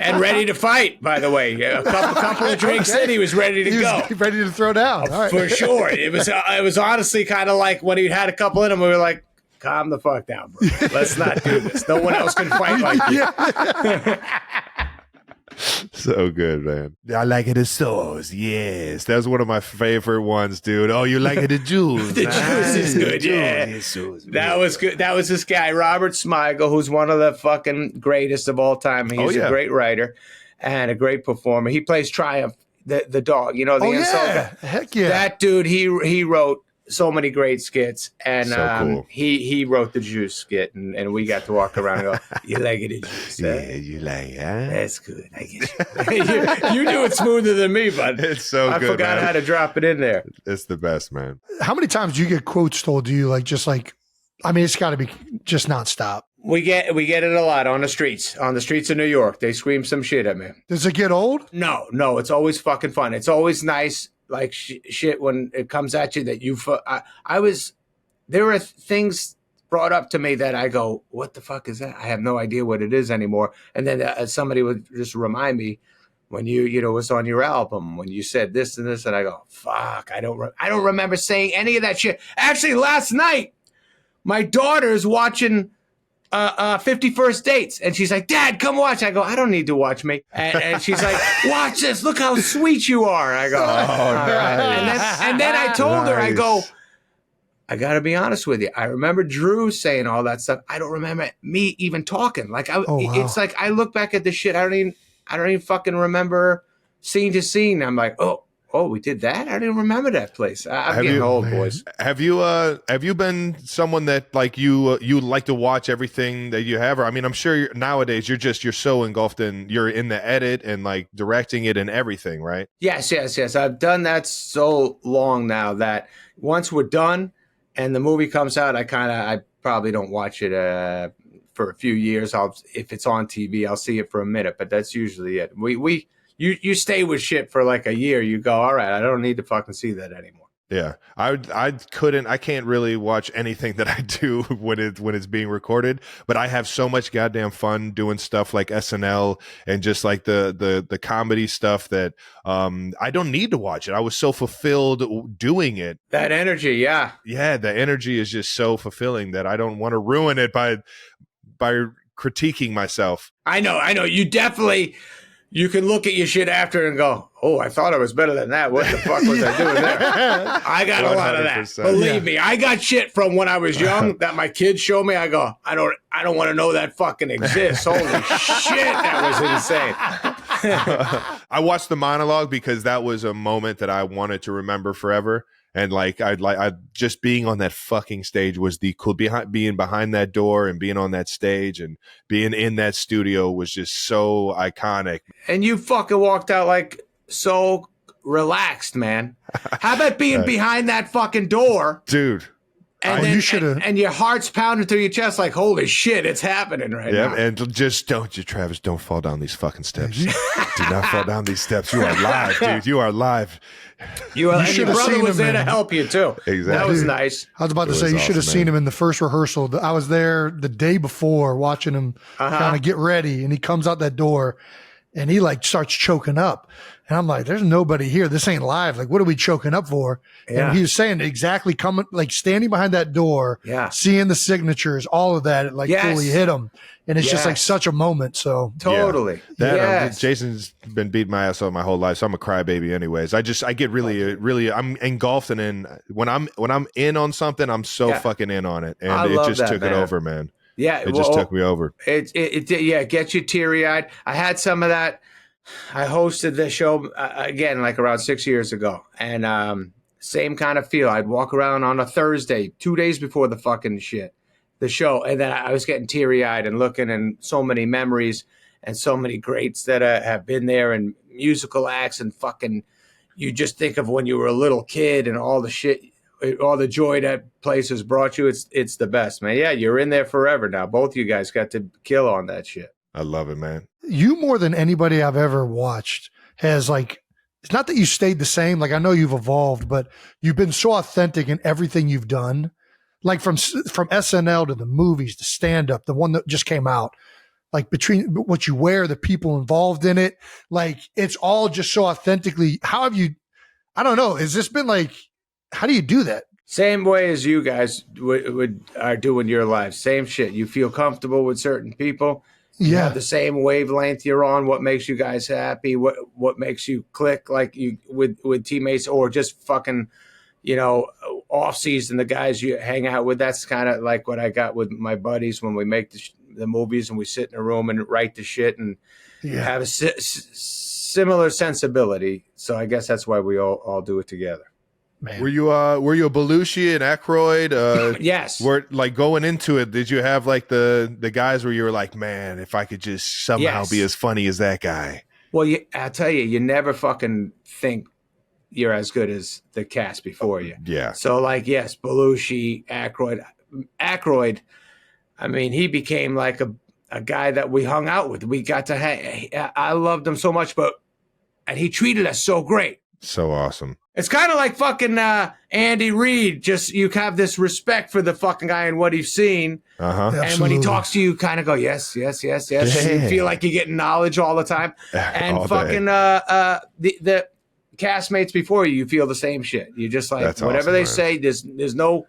And ready to fight, by the way. A couple of drinks in, he was ready to go. Ready to throw down. All right. For sure. It was honestly kind of like when he had a couple in him, we were like, calm the fuck down, bro. Let's not do this. No one else can fight like you. So good, man. I like it as sauce. Yes. That was one of my favorite ones, dude. Oh, you like it the juice. The juice is good, yeah. That was good. That was this guy, Robert Smigel, who's one of the fucking greatest of all time. He's a great writer and a great performer. He plays Triumph, the dog, the insult guy. Heck yeah. That dude, he wrote so many great skits, and cool. he wrote the juice skit, and we got to walk around and go, you like it, the juice? Yeah, you like it, huh? That's good. I get you do it smoother than me, bud. It's so good, I forgot how to drop it in there. It's the best, man. How many times do you get quotes told to you, like, just like, I mean, it's got to be just nonstop. We get it a lot on the streets of New York. They scream some shit at me. Does it get old? No, it's always fucking fun. It's always nice. Like shit when it comes at you that there are things brought up to me that I go, what the fuck is that? I have no idea what it is anymore. And then somebody would just remind me when you was on your album, when you said this and this, and I go, fuck, I don't remember saying any of that shit. Actually, last night, my daughter's watching 51st Dates, and she's like, Dad, come watch. I go, I don't need to watch me. And she's like, watch this. Look how sweet you are. I go, all right. And then I told her, I go, I got to be honest with you. I remember Drew saying all that stuff. I don't remember me even talking. Like, it's like I look back at this shit. I don't even fucking remember scene to scene. I'm like, oh, we did that? I don't even remember that place. I'm getting old, boys. Have you been someone that like you like to watch everything that you have? Or I mean, I'm sure nowadays you're so engulfed you're in the edit and like directing it and everything, right? Yes. I've done that so long now that once we're done and the movie comes out, I probably don't watch it for a few years. If it's on TV, I'll see it for a minute, but that's usually it. You stay with shit for like a year. You go, all right, I don't need to fucking see that anymore. Yeah, I can't really watch anything that I do when it's being recorded. But I have so much goddamn fun doing stuff like SNL and just like the comedy stuff that I don't need to watch it. I was so fulfilled doing it. That energy, yeah, the energy is just so fulfilling that I don't want to ruin it by critiquing myself. I know. You definitely. You can look at your shit after and go, oh, I thought I was better than that. What the fuck was I doing there? I got a lot of that. Believe me, I got shit from when I was young that my kids show me. I go, I don't want to know that fucking exists. Holy shit, that was insane. I watched the monologue because that was a moment that I wanted to remember forever. And like I just being on that fucking stage was the cool. Being behind that door and being on that stage and being in that studio was just so iconic. And you fucking walked out like so relaxed, man. How about being behind that fucking door, dude? you should have. And your heart's pounding through your chest like, holy shit, it's happening right now. And just Travis, don't fall down these fucking steps. Do not fall down these steps. You are live, dude. You are live. And your brother was there to help you too. Exactly. That was nice. I was about to say, you should have seen him in the first rehearsal. I was there the day before watching him kind of get ready, and he comes out that door and he like starts choking up. And I'm like, there's nobody here. This ain't live. Like, what are we choking up for? Yeah. And he was saying exactly coming, like standing behind that door, seeing the signatures, all of that, it like fully hit him. And it's just like such a moment. So totally. Jason's been beating my ass off my whole life. So I'm a crybaby anyways. I get really, I'm engulfed in when I'm in on something, I'm so fucking in on it. And it just took it over, man. Yeah. It just took me over. It gets you teary eyed. I had some of that. I hosted the show again, like around 6 years ago, and same kind of feel. I'd walk around on a Thursday, 2 days before the show, and then I was getting teary eyed and looking, and so many memories and so many greats that have been there, and musical acts, and fucking, you just think of when you were a little kid and all the shit, all the joy that place has brought you. It's the best, man. Yeah, you're in there forever now. Both of you guys got to kill on that shit. I love it, man. You more than anybody I've ever watched has like, it's not that you stayed the same. Like I know you've evolved, but you've been so authentic in everything you've done. Like from SNL to the movies, to stand up, the one that just came out, like between what you wear, the people involved in it, like it's all just so authentically. How have you, I don't know. Has this been like, how do you do that? Same way as you guys are doing your lives. Same shit. You feel comfortable with certain people. You have the same wavelength you're on. What makes you guys happy? What makes you click like you with teammates, or just fucking, off season, the guys you hang out with. That's kind of like what I got with my buddies when we make the movies and we sit in a room and write the shit and have a similar sensibility. So I guess that's why we all do it together. Man. Were you a Belushi and Aykroyd? Yes. Were like going into it, did you have like the guys where you were like, man, if I could just somehow be as funny as that guy? Well, I'll tell you, you never fucking think you're as good as the cast before you. Yeah. So like, yes, Belushi, Aykroyd. I mean, he became like a guy that we hung out with. We got to hang. I loved him so much, and he treated us so great. So awesome. It's kind of like fucking Andy Reid. Just you have this respect for the fucking guy and what he's seen. And when he talks to you, kind of go, yes. Yeah. You feel like you're getting knowledge all the time. And all fucking the castmates before you feel the same shit. You just like, that's whatever they say, there's no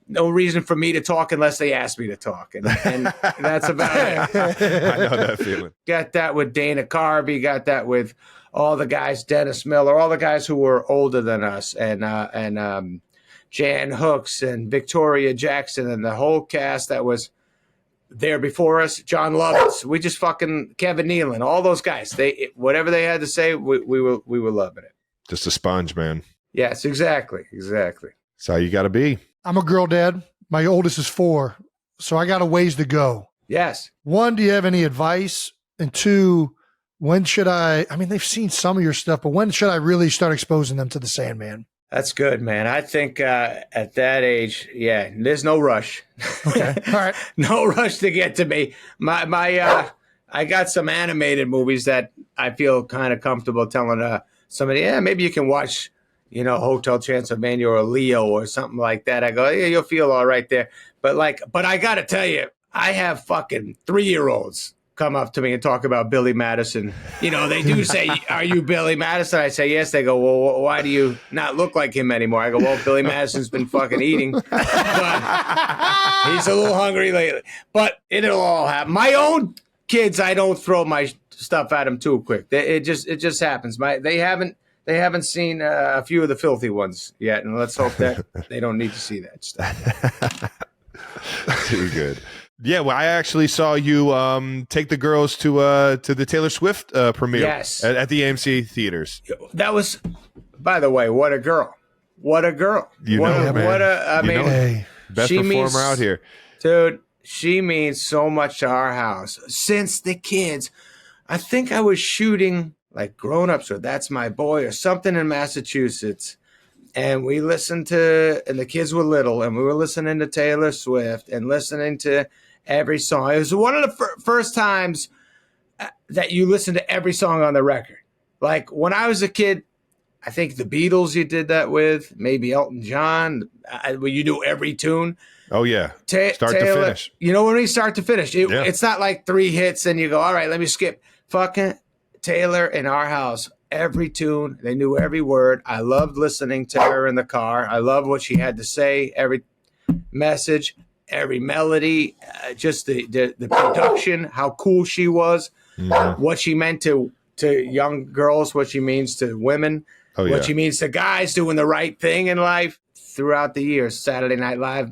reason for me to talk unless they ask me to talk. And that's about it. I know that feeling. Got that with Dana Carvey. Got that with all the guys, Dennis Miller, all the guys who were older than us, and Jan Hooks and Victoria Jackson and the whole cast that was there before us, John Lovitz. We just fucking Kevin Nealon, all those guys. Whatever they had to say, we were loving it. Just a sponge, man. Yes, exactly. That's how you got to be. I'm a girl dad. My oldest is 4, so I got a ways to go. Yes. 1, do you have any advice? And 2, when should I mean, they've seen some of your stuff, but when should I really start exposing them to the Sandman? That's good, man. I think at that age, there's no rush. Okay. All right. No rush to get to me. I got some animated movies that I feel kind of comfortable telling somebody, maybe you can watch, Hotel Transylvania or Leo or something like that. I go, you'll feel all right there. But I got to tell you, I have fucking 3-year-olds come up to me and talk about Billy Madison. They do say, are you Billy Madison? I say, yes. They go, well, why do you not look like him anymore? I go, well, Billy Madison's been fucking eating. But he's a little hungry lately. But it'll all happen. My own kids, I don't throw my stuff at them too quick. It just happens. They haven't seen a few of the filthy ones yet, and let's hope that they don't need to see that stuff. Too good. Yeah, well, I actually saw you take the girls to the Taylor Swift premiere at the AMC theaters. That was, by the way, what a girl. What a girl. Best performer out here. Dude, she means so much to our house. Since the kids, I think I was shooting like Grown Ups or That's My Boy or something in Massachusetts. and we listened and the kids were little, and we were listening to Taylor Swift and listening to every song. It was one of the first times that you listen to every song on the record. Like when I was a kid, I think the Beatles you did that with, maybe Elton John, where you do every tune. Oh, yeah. Start Taylor, to finish. You know, when we start to finish, it's not like 3 hits and you go, all right, let me skip. Fucking Taylor in our house, every tune, they knew every word. I loved listening to her in the car. I loved what she had to say, every message, every melody, just the production, how cool she was, what she meant to young girls, what she means to women, what she means to guys doing the right thing in life. Throughout the years, Saturday Night Live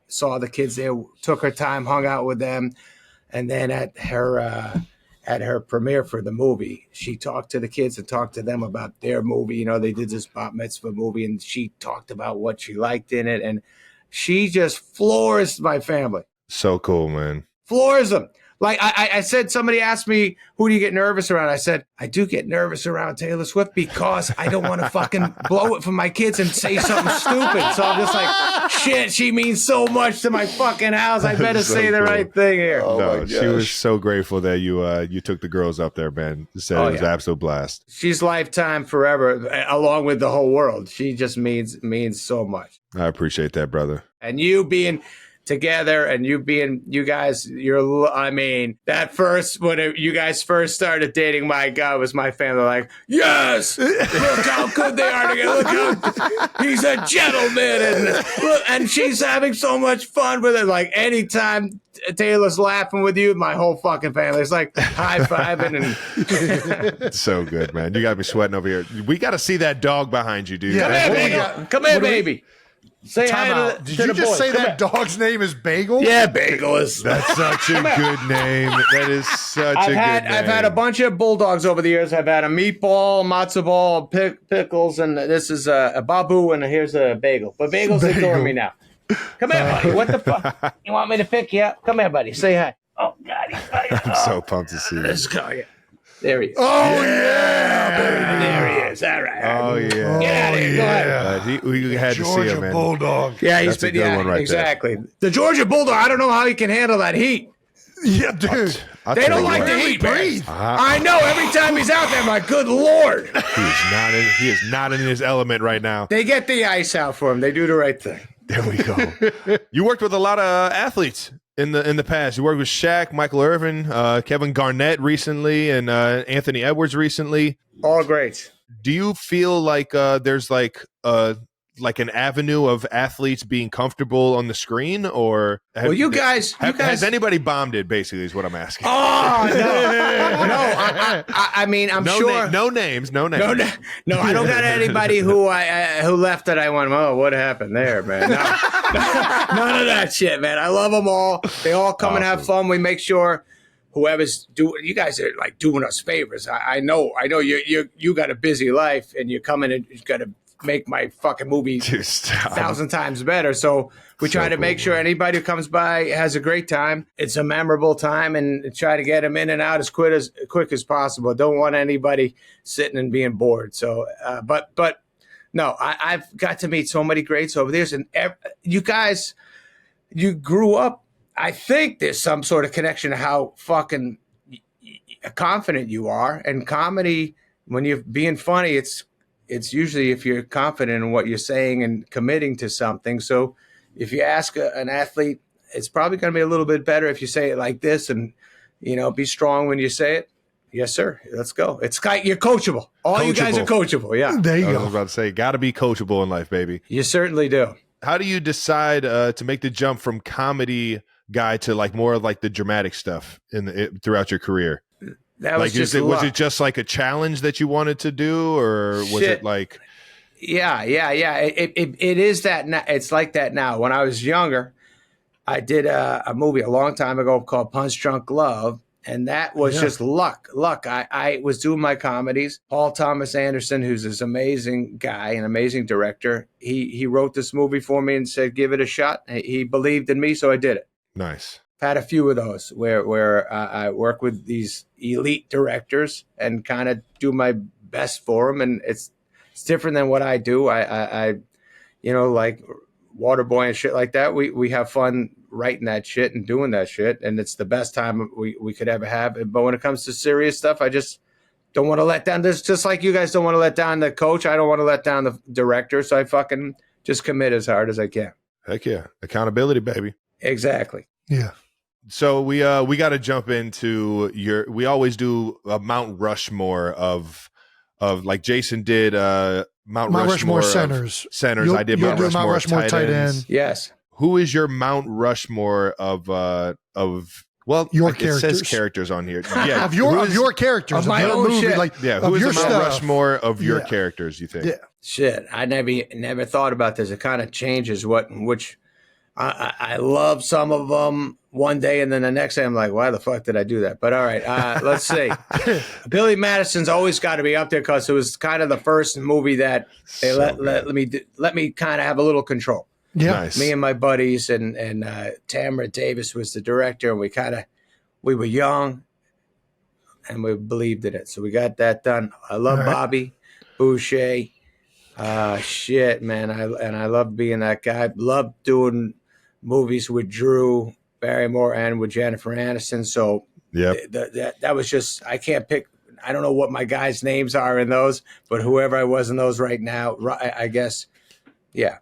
saw the kids there, took her time, hung out with them, and then at her premiere for the movie, she talked to the kids and talked to them about their movie. You know, they did this bat mitzvah movie, and she talked about what she liked in it, and she just floors my family. So cool, man. Floors them. Like I said, somebody asked me, who do you get nervous around? I said, I do get nervous around Taylor Swift because I don't want to fucking blow it for my kids and say something stupid. So I'm just like, shit, she means so much to my fucking house. I better say the right thing here. Oh, no, she was so grateful that you took the girls up there, man. Said it was an absolute blast. She's lifetime forever, along with the whole world. She just means so much. I appreciate that, brother. And you being together and you guys, that first, when you guys first started dating, my God, was my family like, yes, look how good they are together. Look how he's a gentleman. And she's having so much fun with it. Like anytime Taylor's laughing with you, my whole fucking family is like high-fiving. And So good, man. You got me sweating over here. We got to see that dog behind you, dude. Yeah, Come here, baby. Say hi Did you just say that dog's name is Bagel? Yeah, Bagel is. That's such a good name. That is such a good name. I've had a bunch of bulldogs over the years. I've had a meatball, matzo ball, pickles, and this is a Babu, and here's a Bagel. But Bagel's ignoring me now. Come here, buddy. What the fuck? You want me to pick you up? Come here, buddy. Say hi. Oh, God, he's funny. I'm so pumped to see you. Let's go. Yeah. There he is. Oh, yeah, baby. There he is. All right. Oh, yeah. Get out of here. Go ahead. We had to see him, man. Bulldog. Yeah, he's That's a been, good one right exactly. The Georgia Bulldog, I don't know how he can handle that heat. Yeah, dude. They don't like the heat, man. I know. Every time he's out there, I'm like, good Lord. He is not in his element right now. They get the ice out for him. They do the right thing. There we go. You worked with a lot of athletes in the past. You worked with Shaq, Michael Irvin, Kevin Garnett recently, and Anthony Edwards recently. All great. Do you feel like there's like an avenue of athletes being comfortable on the screen, or has anybody bombed it? Basically, is what I'm asking. Oh no, I mean, I'm sure. No names. No, I don't got anybody who left that I went, oh, what happened there, man? No, none of that shit, man. I love them all. They all come and have fun. We make sure whoever's doing, you guys are like doing us favors. I know you got a busy life and you're coming and you got to make my fucking movie 1,000 times better. So we try to make sure anybody who comes by has a great time. It's a memorable time, and try to get them in and out as quick as possible. Don't want anybody sitting and being bored. So, but no, I've got to meet so many greats over the years, and you guys, you grew up. I think there's some sort of connection to how fucking confident you are. And comedy, when you're being funny, it's usually if you're confident in what you're saying and committing to something. So if you ask an athlete, it's probably going to be a little bit better if you say it like this, and, be strong when you say it. Yes, sir. Let's go. It's you're coachable. You guys are coachable. Yeah. There you go. I was about to say, got to be coachable in life, baby. You certainly do. How do you decide to make the jump from comedy guy to like more of like the dramatic stuff throughout your career? That was was it just like a challenge that you wanted to do, or was it like? Yeah. It is that. It's like that now. When I was younger, I did a movie a long time ago called Punch Drunk Love, and that was just luck. I was doing my comedies. Paul Thomas Anderson, who's this amazing guy, an amazing director, he wrote this movie for me and said, "Give it a shot." He believed in me, so I did it. Nice. Had a few of those where I work with these elite directors and kind of do my best for them, and It's different than what I do. I like Waterboy and shit like that. We have fun writing that shit and doing that shit, and it's the best time we could ever have. But when it comes to serious stuff, I just don't want to let down this. Just like you guys don't want to let down the coach, I don't want to let down the director. So I fucking just commit as hard as I can. Heck yeah, accountability, baby. Exactly. Yeah. So we got to jump into we always do a Mount Rushmore of like Jason did Mount Rushmore centers. I did Mount Rushmore tight ends. Yes. Who is your Mount Rushmore of well, your it characters. says characters on here. Yeah, of your characters of my own movie, shit. like yeah. Who is the Mount stuff. Rushmore of your characters? You think? Yeah. Shit, I never thought about this. It kind of changes which I love some of them one day, and then the next day I'm like, why the fuck did I do that? But all right, let's see. Billy Madison's always got to be up there because it was kind of the first movie that they let me kind of have a little control. Yeah, nice. Me and my buddies and Tamara Davis was the director, and we were young, and we believed in it, so we got that done. I love Bobby Boucher. Shit, man, I love being that guy. Love doing movies with Drew Barrymore and with Jennifer Aniston. So that was just, I can't pick. I don't know what my guys' names are in those, but whoever I was in those right now, I guess, yeah.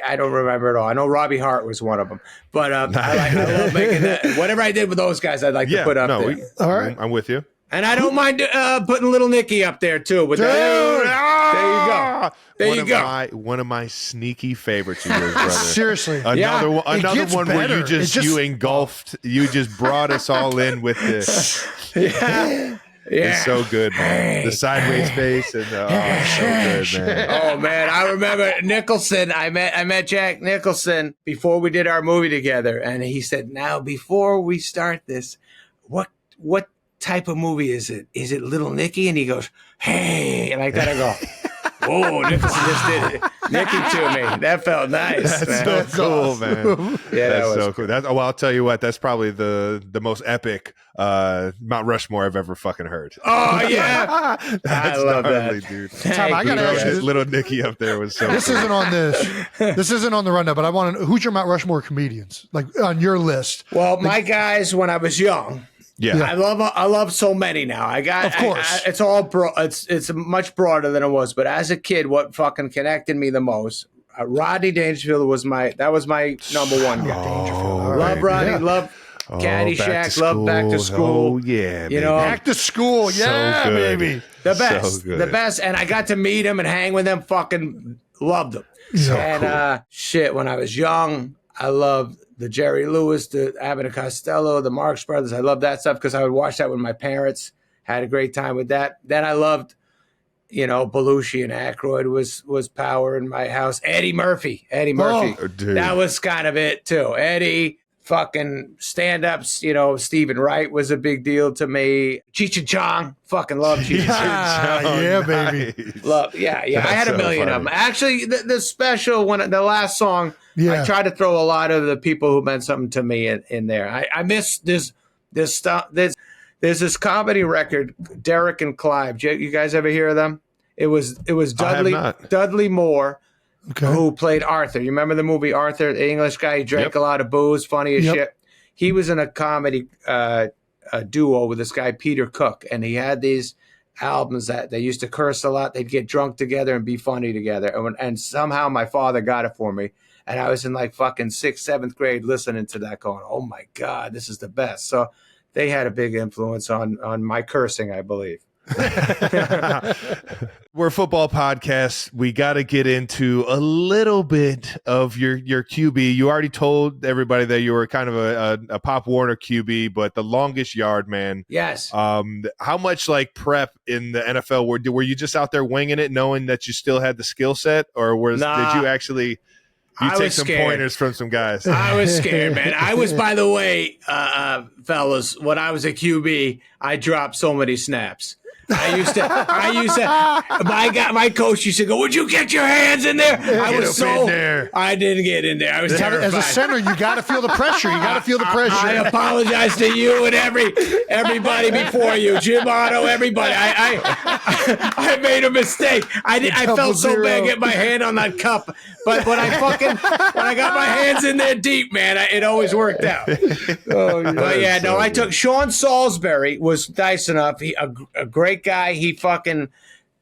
I don't remember at all. I know Robbie Hart was one of them, but I love making that. Whatever I did with those guys, I'd like to put up there. All right, I'm with you. And I don't mind putting Little Nicky up there too. With there you go. There you go. One of my sneaky favorites of yours, brother. Seriously, another one better. where you engulfed. You just brought us all in with this. Yeah. It's so good, man. The sideways face and so good, man. Oh man, I remember Nicholson. I met Jack Nicholson before we did our movie together, and he said, "Now, before we start this, what type of movie is it? Is it Little Nicky?" And he goes, "Hey," and I gotta go. Whoa, Nicholson just did it. Nicky to me. That felt nice. That's so cool, man. Yeah, that's so cool. I'll tell you what. That's probably the most epic Mount Rushmore I've ever fucking heard. Oh yeah, I love that, dude. Tom, I gotta ask you, Little Nicky up there was so. This cool. isn't on this. This isn't on the rundown, but I want to know who's your Mount Rushmore comedians, like on your list. Well, my guys when I was young. Yeah. I love so many now. Of course. It's all it's much broader than it was. But as a kid, what fucking connected me the most? Rodney Dangerfield was my number one guy. Love Rodney. Love Caddyshack. Love Back to School. Oh yeah, you know, Back to School. Yeah, so good. baby. The best. So good. The best. And I got to meet him and hang with him. Fucking loved him. So and shit, when I was young, I loved the Jerry Lewis, the Abbott and Costello, the Marx Brothers. I loved that stuff because I would watch that with my parents. Had a great time with that. Then I loved, Belushi and Aykroyd was power in my house. Eddie Murphy. That was kind of it too. Eddie, fucking stand-ups, Stephen Wright was a big deal to me. Cheech and Chong, fucking love Cheech and Chong. Yeah, baby. Love, yeah. I had a million of them. Actually, the special the last song, I try to throw a lot of the people who meant something to me in there. I miss this stuff. There's this comedy record, Derek and Clive. You guys ever hear of them? It was Dudley Moore, who played Arthur. You remember the movie Arthur, the English guy? He drank a lot of booze, funny as shit. He was in a comedy duo with this guy, Peter Cook, and he had these albums that they used to curse a lot. They'd get drunk together and be funny together. And somehow my father got it for me. And I was in like fucking 6th, 7th grade listening to that going, oh my God, this is the best. So they had a big influence on my cursing, I believe. We're a football podcast. We got to get into a little bit of your QB. You already told everybody that you were kind of a Pop Warner QB, but the longest yard man. Yes. How much like prep in the NFL were you just out there winging it, knowing that you still had the skill set, or did you actually? You take some pointers from some guys. I was scared, man. I was, by the way, fellas, when I was a QB, I dropped so many snaps. I used to. My coach used to go, "Would you get your hands in there?" I was so. I didn't get in there. I was terrified. As a center, you got to feel the pressure. I apologize to you and everybody before you, Jim Otto, everybody. I made a mistake. I felt so bad getting my hand on that cup, but when I got my hands in there deep, man, it always worked out. But yeah, no, I took Sean Salisbury was nice enough. He a great guy. He fucking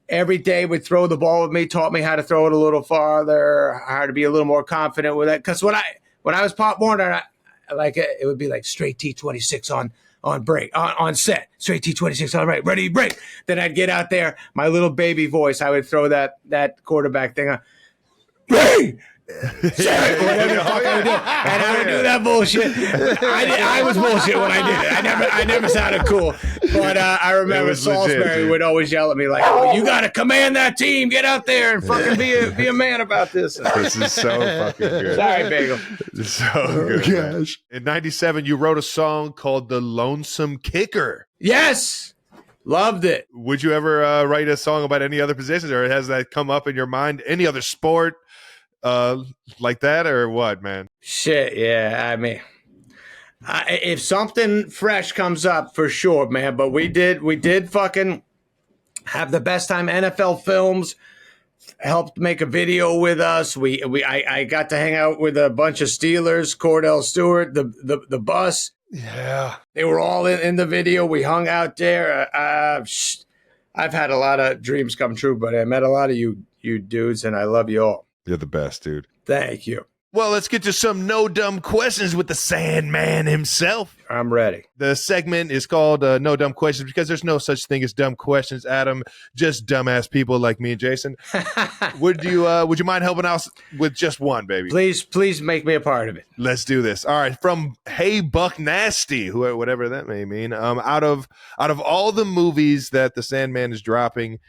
every day would throw the ball with me, taught me how to throw it a little farther, how to be a little more confident with it. Because when I was Pop Warner, it would be like straight T26 on break, on set, straight T26 on right, ready, break. Then I'd get out there, my little baby voice, I would throw that quarterback thing on. Ready! Whatever the fuck I would do. And I would do that bullshit. I was bullshit when I did it. I never sounded cool. But I remember Salisbury would always yell at me like, "Oh, you got to command that team. Get out there and fucking be a man about this." This is so fucking good. Sorry, Bagel. So good. Gosh. In 97, you wrote a song called The Lonesome Kicker. Yes. Loved it. Would you ever write a song about any other positions, or has that come up in your mind? Any other sport? Like that or what, man? Shit, yeah. I mean, if something fresh comes up, for sure, man. But we did fucking have the best time. NFL Films helped make a video with us. I got to hang out with a bunch of Steelers, Cordell Stewart, the bus. Yeah, they were all in the video. We hung out there. I've had a lot of dreams come true, but I met a lot of you dudes, and I love you all. You're the best, dude. Thank you. Well, let's get to some no dumb questions with the Sandman himself. I'm ready. The segment is called No Dumb Questions because there's no such thing as dumb questions, Adam. Just dumbass people like me and Jason. Would you mind helping out with just one, baby? Please make me a part of it. Let's do this. All right, from Hey Buck Nasty, whatever that may mean. Out of all the movies that the Sandman is dropping,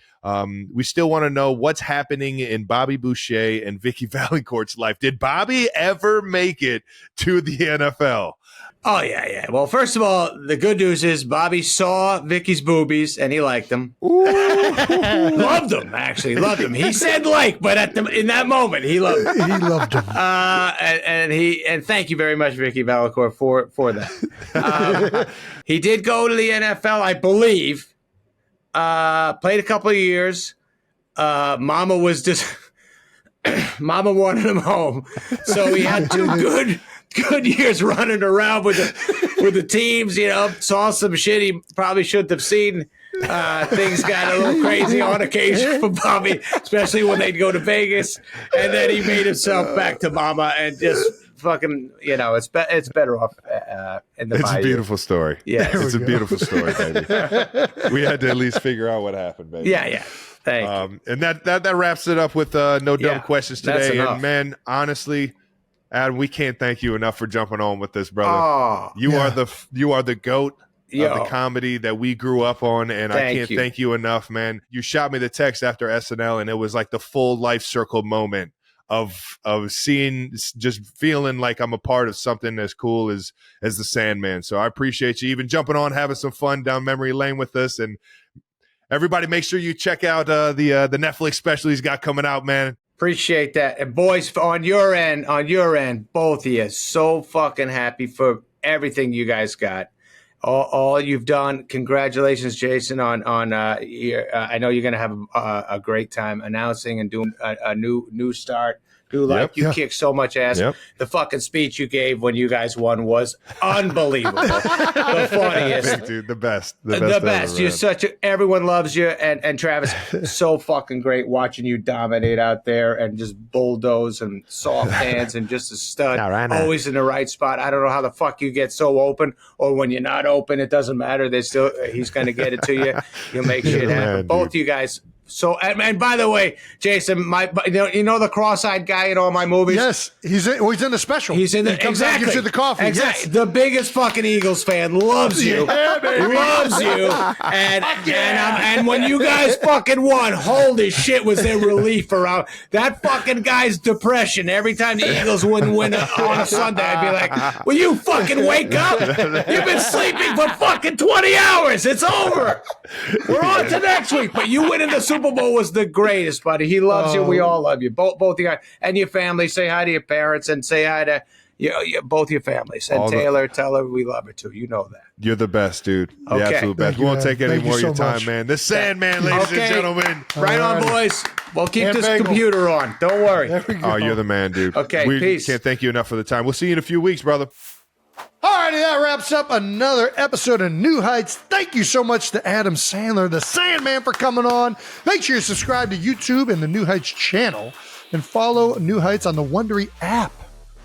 we still want to know what's happening in Bobby Boucher and Vicky Valancourt's life. Did Bobby ever make it to the NFL? Oh, yeah. Well, first of all, the good news is Bobby saw Vicky's boobies and he liked them. Loved them, actually. Loved them. He said but in that moment, he loved them. He loved them. And thank you very much, Vicky Valancourt, for that. He did go to the NFL, I believe. Played a couple of years. Mama wanted him home, so he had two good years running around with the teams. Saw some shit he probably shouldn't have seen. Things got a little crazy on occasion for Bobby, especially when they'd go to Vegas, and then he made himself back to Mama and just fucking, it's better off in the It's bayou. a beautiful story. Yeah, it's a beautiful story, baby. We had to at least figure out what happened, baby. Yeah. Thank you. And that wraps it up with no dumb questions today. And man, honestly, Adam, we can't thank you enough for jumping on with this, brother. Oh, you are the GOAT of the comedy that we grew up on, and I can't thank you enough, man. You shot me the text after SNL, and it was like the full life circle moment of seeing, just feeling like I'm a part of something as cool as the Sandman. So I appreciate you even jumping on, having some fun down memory lane with us. And everybody, make sure you check out the Netflix special he's got coming out, man. Appreciate that. And boys, on your end, both of you, so fucking happy for everything you guys got. All you've done. Congratulations, Jason, on I know you're going to have a great time announcing and doing a new start. You kicked so much ass. Yep. The fucking speech you gave when you guys won was unbelievable. The funniest. Dude, the best. The best. You're everyone loves you. And Travis, so fucking great watching you dominate out there and just bulldoze and soft hands and just a stud. Always in the right spot. I don't know how the fuck you get so open, or when you're not open, it doesn't matter. He's going to get it to you. You'll make shit happen. Both you guys, So, and by the way, Jason, you know the cross-eyed guy in all my movies? Yes, he's in the special. He's in the, he comes out and gives you the coffee. Exactly. Yes. The biggest fucking Eagles fan loves you. Yeah, baby. Loves you. And when you guys fucking won, holy shit, was there relief around that fucking guy's depression. Every time the Eagles wouldn't win on a Sunday, I'd be like, will you fucking wake up? You've been sleeping for fucking 20 hours. It's over. We're on to next week. But you winning the Super Bowl was the greatest, buddy. He loves you. We all love you. Both you guys and your family. Say hi to your parents and say hi to both your families. And Taylor, tell her we love her too. You know that. You're the best, dude. The Okay. absolute best. We won't take any more of your time, much. man. The Sandman, ladies and gentlemen. Right on, boys. We'll keep this computer on. Don't worry. There we go. Oh, you're the man, dude. Okay, we peace. can't thank you enough for the time. We'll see you in a few weeks, brother. Alrighty, that wraps up another episode of New Heights. Thank you so much to Adam Sandler, the Sandman, for coming on. Make sure you subscribe to YouTube and the New Heights channel and follow New Heights on the Wondery app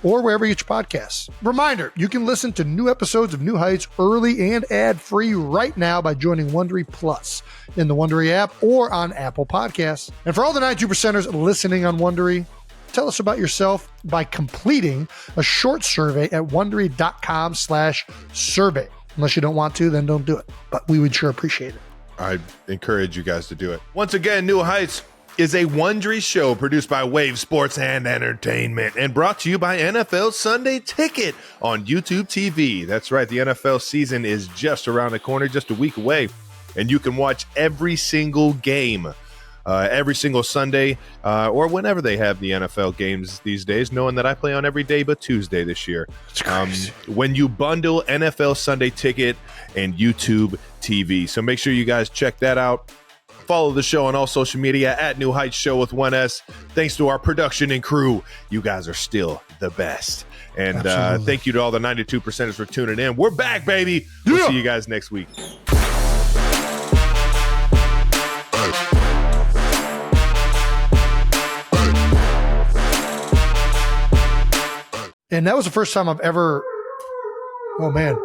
or wherever you get your podcasts. Reminder, you can listen to new episodes of New Heights early and ad-free right now by joining Wondery Plus in the Wondery app or on Apple Podcasts. And for all the 92%ers listening on Wondery, tell us about yourself by completing a short survey at Wondery.com/survey. Unless you don't want to, then don't do it. But we would sure appreciate it. I encourage you guys to do it. Once again, New Heights is a Wondery show produced by Wave Sports and Entertainment and brought to you by NFL Sunday Ticket on YouTube TV. That's right, the NFL season is just around the corner, just a week away, and you can watch every single game every single Sunday or whenever they have the NFL games these days, knowing that I play on every day but Tuesday this year. When you bundle NFL Sunday Ticket and YouTube TV. So make sure you guys check that out. Follow the show on all social media at New Heights Show with 1S. Thanks to our production and crew. You guys are still the best. And thank you to all the 92%ers for tuning in. We're back, baby. We'll see you guys next week. And that was the first time I've ever. Oh man,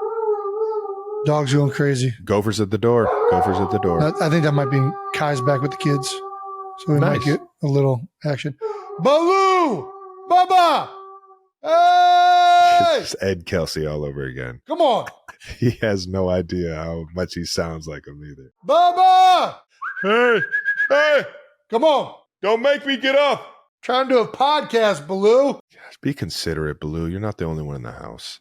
dog's going crazy. Gophers at the door. Gophers at the door. I think that might be Kai's back with the kids, so we might get a little action. Baloo, Bubba, hey! It's Ed Kelsey all over again. Come on, He has no idea how much he sounds like him either. Bubba, Hey, come on. don't make me get up. Trying to do a podcast, Baloo. Be considerate, Baloo. You're not the only one in the house.